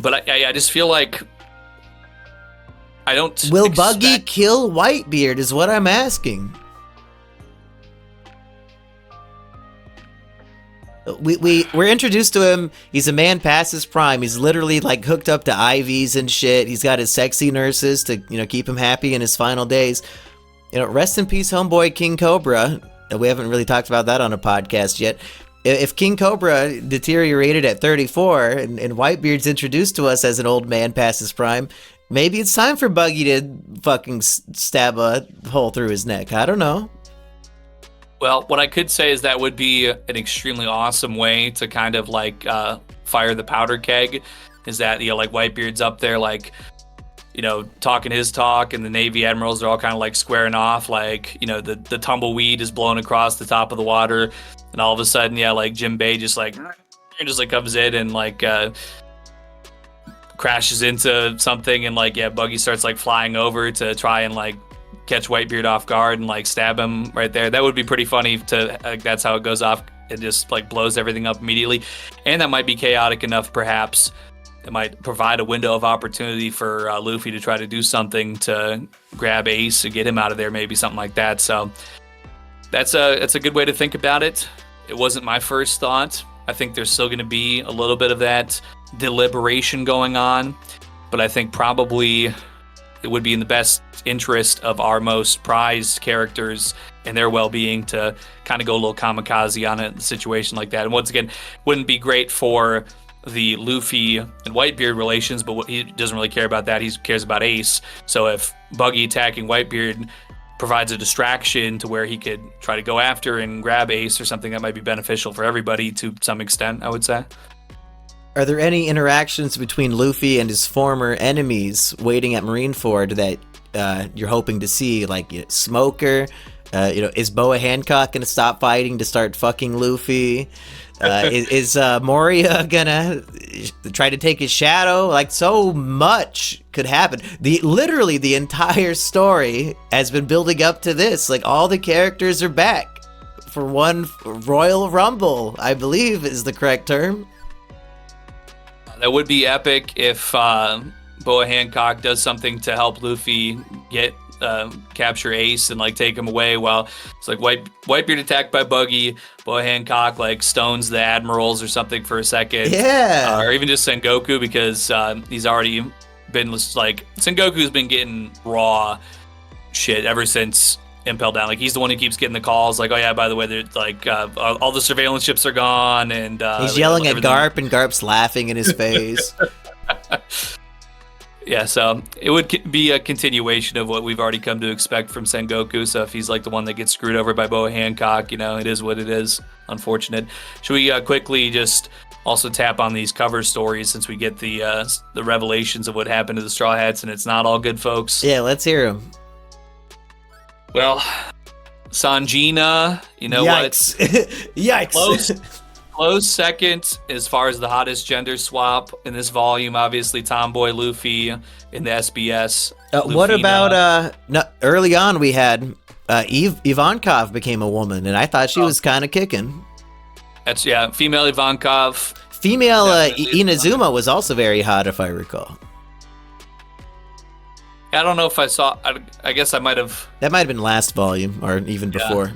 But I just feel like I don't. Will Buggy kill Whitebeard is what I'm asking. We're introduced to him. He's a man past his prime. He's literally like hooked up to IVs and shit. He's got his sexy nurses to, you know, keep him happy in his final days. You know, rest in peace, homeboy King Cobra. We haven't really talked about that on a podcast yet. If King Cobra deteriorated at 34 and Whitebeard's introduced to us as an old man past his prime, maybe it's time for Buggy to fucking stab a hole through his neck. I don't know. Well, what I could say is that would be an extremely awesome way to kind of like fire the powder keg. Is that, you know, like Whitebeard's up there, like, you know, talking his talk, and the Navy admirals are all kind of like squaring off, like, you know, the tumbleweed is blowing across the top of the water, and all of a sudden, yeah, like Jim Bay just like comes in and like crashes into something and like Buggy starts like flying over to try and like catch Whitebeard off guard and like stab him right there. That would be pretty funny that's how it goes off. It just like blows everything up immediately, and that might be chaotic enough perhaps. It might provide a window of opportunity for Luffy to try to do something to grab Ace and get him out of there, maybe something like that. So that's a good way to think about it. It wasn't my first thought. I think there's still going to be a little bit of that deliberation going on, but I think probably it would be in the best interest of our most prized characters and their well-being to kind of go a little kamikaze on a situation like that. And once again, wouldn't be great for the Luffy and Whitebeard relations, but he doesn't really care about that. He cares about Ace. So if Buggy attacking Whitebeard provides a distraction to where he could try to go after and grab Ace or something, that might be beneficial for everybody to some extent, I would say. Are there any interactions between Luffy and his former enemies waiting at Marineford that you're hoping to see? Like Smoker, is Boa Hancock gonna stop fighting to start fucking Luffy? Is Moria gonna try to take his shadow? Like, so much could happen. Literally the entire story has been building up to this. Like, all the characters are back for one Royal Rumble, I believe is the correct term. That would be epic if Boa Hancock does something to help Luffy capture Ace and like take him away. While it's like Whitebeard attacked by Buggy, Boa Hancock like stones the admirals or something for a second. Yeah. Or even just Sengoku, because he's already been like, Sengoku's been getting raw shit ever since Impel Down. Like, he's the one who keeps getting the calls like, oh yeah, by the way, they're like all the surveillance ships are gone, and he's yelling at Garp and Garp's laughing in his face. Yeah, so it would be a continuation of what we've already come to expect from Sengoku. So if he's like the one that gets screwed over by Boa Hancock, it is what it is. Unfortunate. Should we quickly just also tap on these cover stories, since we get the revelations of what happened to the Straw Hats, and it's not all good, folks? Yeah, let's hear them. Well, Sanjina, Yikes. what? Yikes. Close second as far as the hottest gender swap in this volume. Obviously, Tomboy Luffy in the SBS. What about early on we had Ivankov became a woman, and I thought she was kind of kicking. That's female Ivankov. Female Inazuma was also very hot, if I recall. I don't know if I saw. I guess I might have. That might have been last volume, or even before.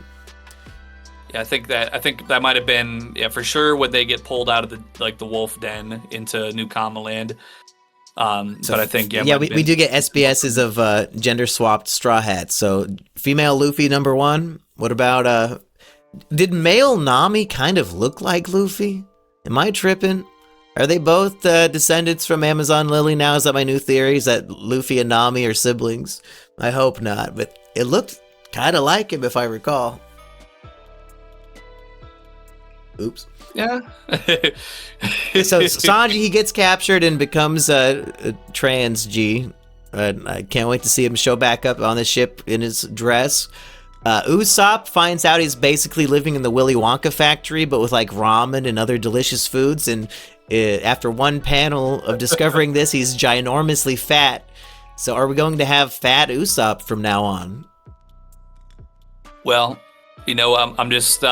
Yeah, I think that might have been for sure when they get pulled out of the wolf den into New Kama Land. But I think we do get SBSs of gender swapped Straw Hats. So female Luffy number one. What about did male Nami kind of look like Luffy? Am I tripping? Are they both descendants from Amazon Lily now? Is that my new theory? Is that Luffy and Nami are siblings? I hope not, but it looked kind of like him if I recall. Oops. Yeah. So Sanji, he gets captured and becomes a trans G. I can't wait to see him show back up on the ship in his dress. Usopp finds out he's basically living in the Willy Wonka factory, but with like ramen and other delicious foods. And after one panel of discovering this, he's ginormously fat. So are we going to have fat Usopp from now on? Well, I'm just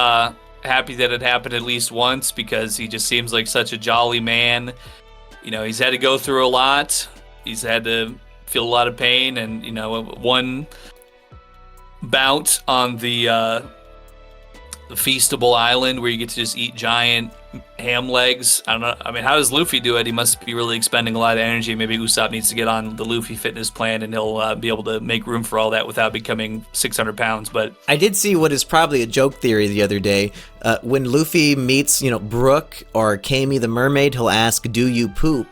happy that it happened at least once, because he just seems like such a jolly man. He's had to go through a lot. He's had to feel a lot of pain, and one bout on the Feastable Island where you get to just eat giant ham legs. I don't know. I mean, how does Luffy do it? He must be really expending a lot of energy. Maybe Usopp needs to get on the Luffy fitness plan, and he'll be able to make room for all that without becoming 600 pounds. But I did see what is probably a joke theory the other day. When Luffy meets, Brook or Kami the mermaid, he'll ask, "Do you poop?"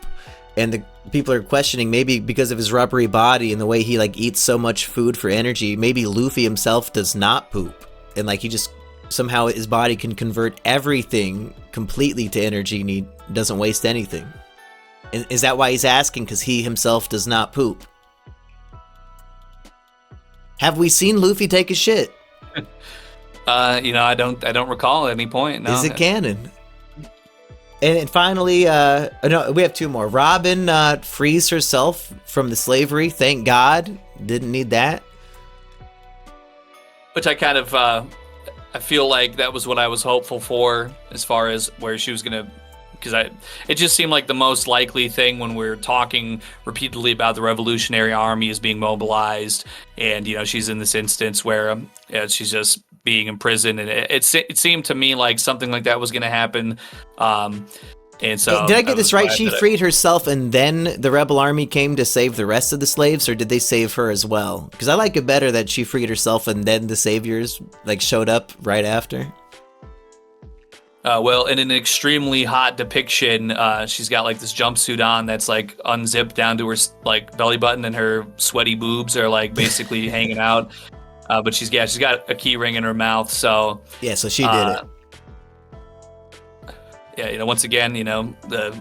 And the people are questioning, maybe because of his rubbery body and the way he eats so much food for energy, maybe Luffy himself does not poop, and he just somehow his body can convert everything completely to energy, and he doesn't waste anything. And is that why he's asking? Because he himself does not poop. Have we seen Luffy take a shit? I don't recall at any point. No. Is it canon? And finally, no, we have two more. Robin frees herself from the slavery. Thank God. Didn't need that. Which I kind of, I feel like that was what I was hopeful for as far as where she was going to, because it just seemed like the most likely thing when we're talking repeatedly about the Revolutionary Army is being mobilized. And, you know, she's in this instance where she's just being imprisoned. And it seemed to me like something like that was going to happen. And so, did I get this right? She freed herself and then the rebel army came to save the rest of the slaves, or did they save her as well? Because I like it better that she freed herself and then the saviors like showed up right after. Well, in an extremely hot depiction, she's got like this jumpsuit on that's like unzipped down to her like belly button, and her sweaty boobs are like basically hanging out. But she's got a key ring in her mouth. So yeah, so she did it. Yeah, you know, once again, you know, the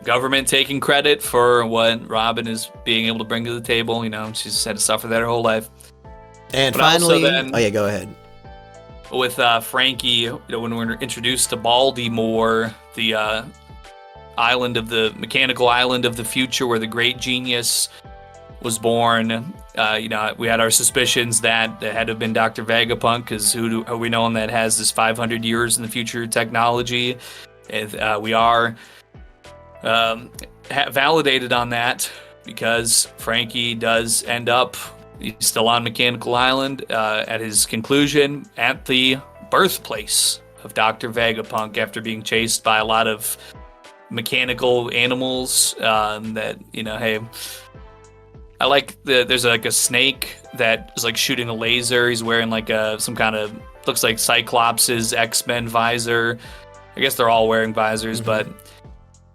government taking credit for what Robin is being able to bring to the table. You know, she's had to suffer that her whole life. And but finally, oh yeah, go ahead. With Frankie, you know, when we're introduced to Baltimore, the mechanical island of the future where the great genius was born, you know, we had our suspicions that it had to have been Dr. Vegapunk, because who we know him that has this 500 years in the future technology. And we are validated on that because Frankie does end up, he's still on Mechanical Island at his conclusion at the birthplace of Dr. Vegapunk after being chased by a lot of mechanical animals that, you know, hey, I like there's like a snake that is like shooting a laser. He's wearing like some kind of, looks like Cyclops' X-Men visor. I guess they're all wearing visors, but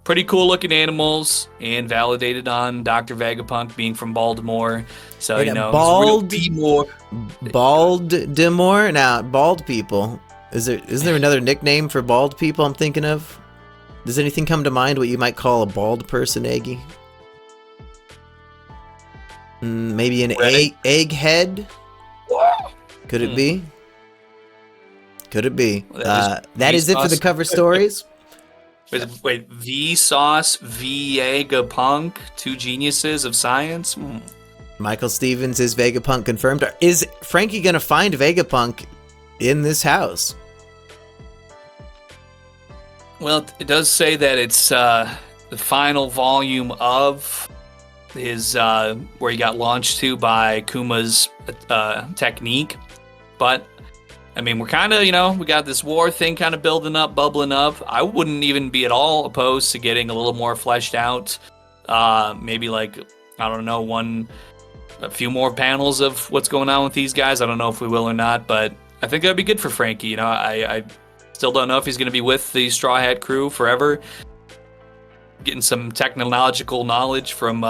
pretty cool looking animals, and validated on Dr. Vegapunk being from Baltimore. So, you know, Baltimore. Now, bald people. Is there another nickname for bald people I'm thinking of? Does anything come to mind what you might call a bald person, Eggy? Maybe an egghead? Could it be? Could it be? That is it for the cover stories. Wait, Vsauce, Vegapunk, two geniuses of science? Michael Stevens is Vegapunk confirmed. Is Frankie gonna find Vegapunk in this house? Well, it does say that it's the final volume of his where he got launched to by Kuma's technique, but I mean, we're kind of, you know, we got this war thing kind of building up, bubbling up. I wouldn't even be at all opposed to getting a little more fleshed out. Maybe like, I don't know, a few more panels of what's going on with these guys. I don't know if we will or not, but I think that'd be good for Frankie. You know, I still don't know if he's going to be with the Straw Hat crew forever. Getting some technological knowledge from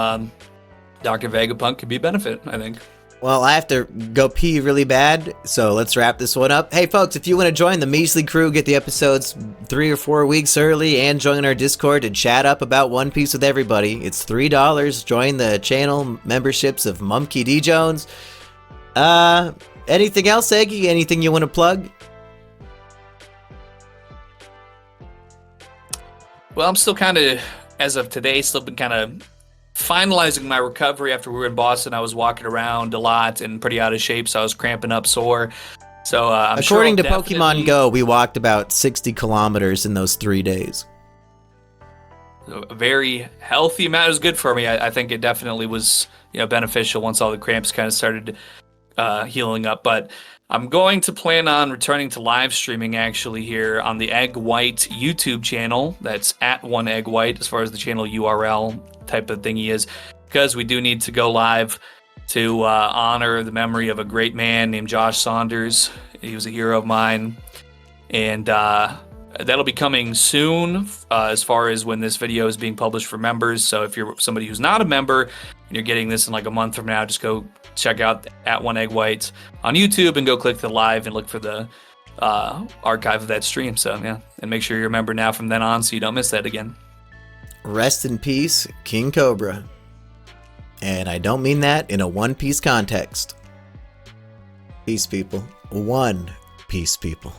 Dr. Vegapunk could be a benefit, I think. Well, I have to go pee really bad, so let's wrap this one up. Hey, folks, if you want to join the Measly crew, get the episodes 3 or 4 weeks early, and join our Discord and chat up about One Piece with everybody, it's $3. Join the channel memberships of Mumkey D. Jones. Anything else, Eggy? Anything you want to plug? Well, I'm still kind of, as of today, still been kind of finalizing my recovery after we were in Boston. I was walking around a lot and pretty out of shape, so I was cramping up sore. So according to Pokemon Go, we walked about 60 kilometers in those 3 days. A very healthy amount. It was good for me. I think it definitely was, you know, beneficial once all the cramps kind of started healing up. But I'm going to plan on returning to live streaming actually here on the Egg White YouTube channel. That's at One Egg White as far as the channel URL type of thingy is, because we do need to go live to honor the memory of a great man named Josh Saunders. He was a hero of mine, and that'll be coming soon as far as when this video is being published for members. So if you're somebody who's not a member and you're getting this in like a month from now, just go check out at One Egg White on YouTube and go click the live and look for the archive of that stream. So yeah, and make sure you're a member now from then on so you don't miss that again. Rest in peace, King Cobra. And I don't mean that in a One Piece context. Peace, people. One Piece, people.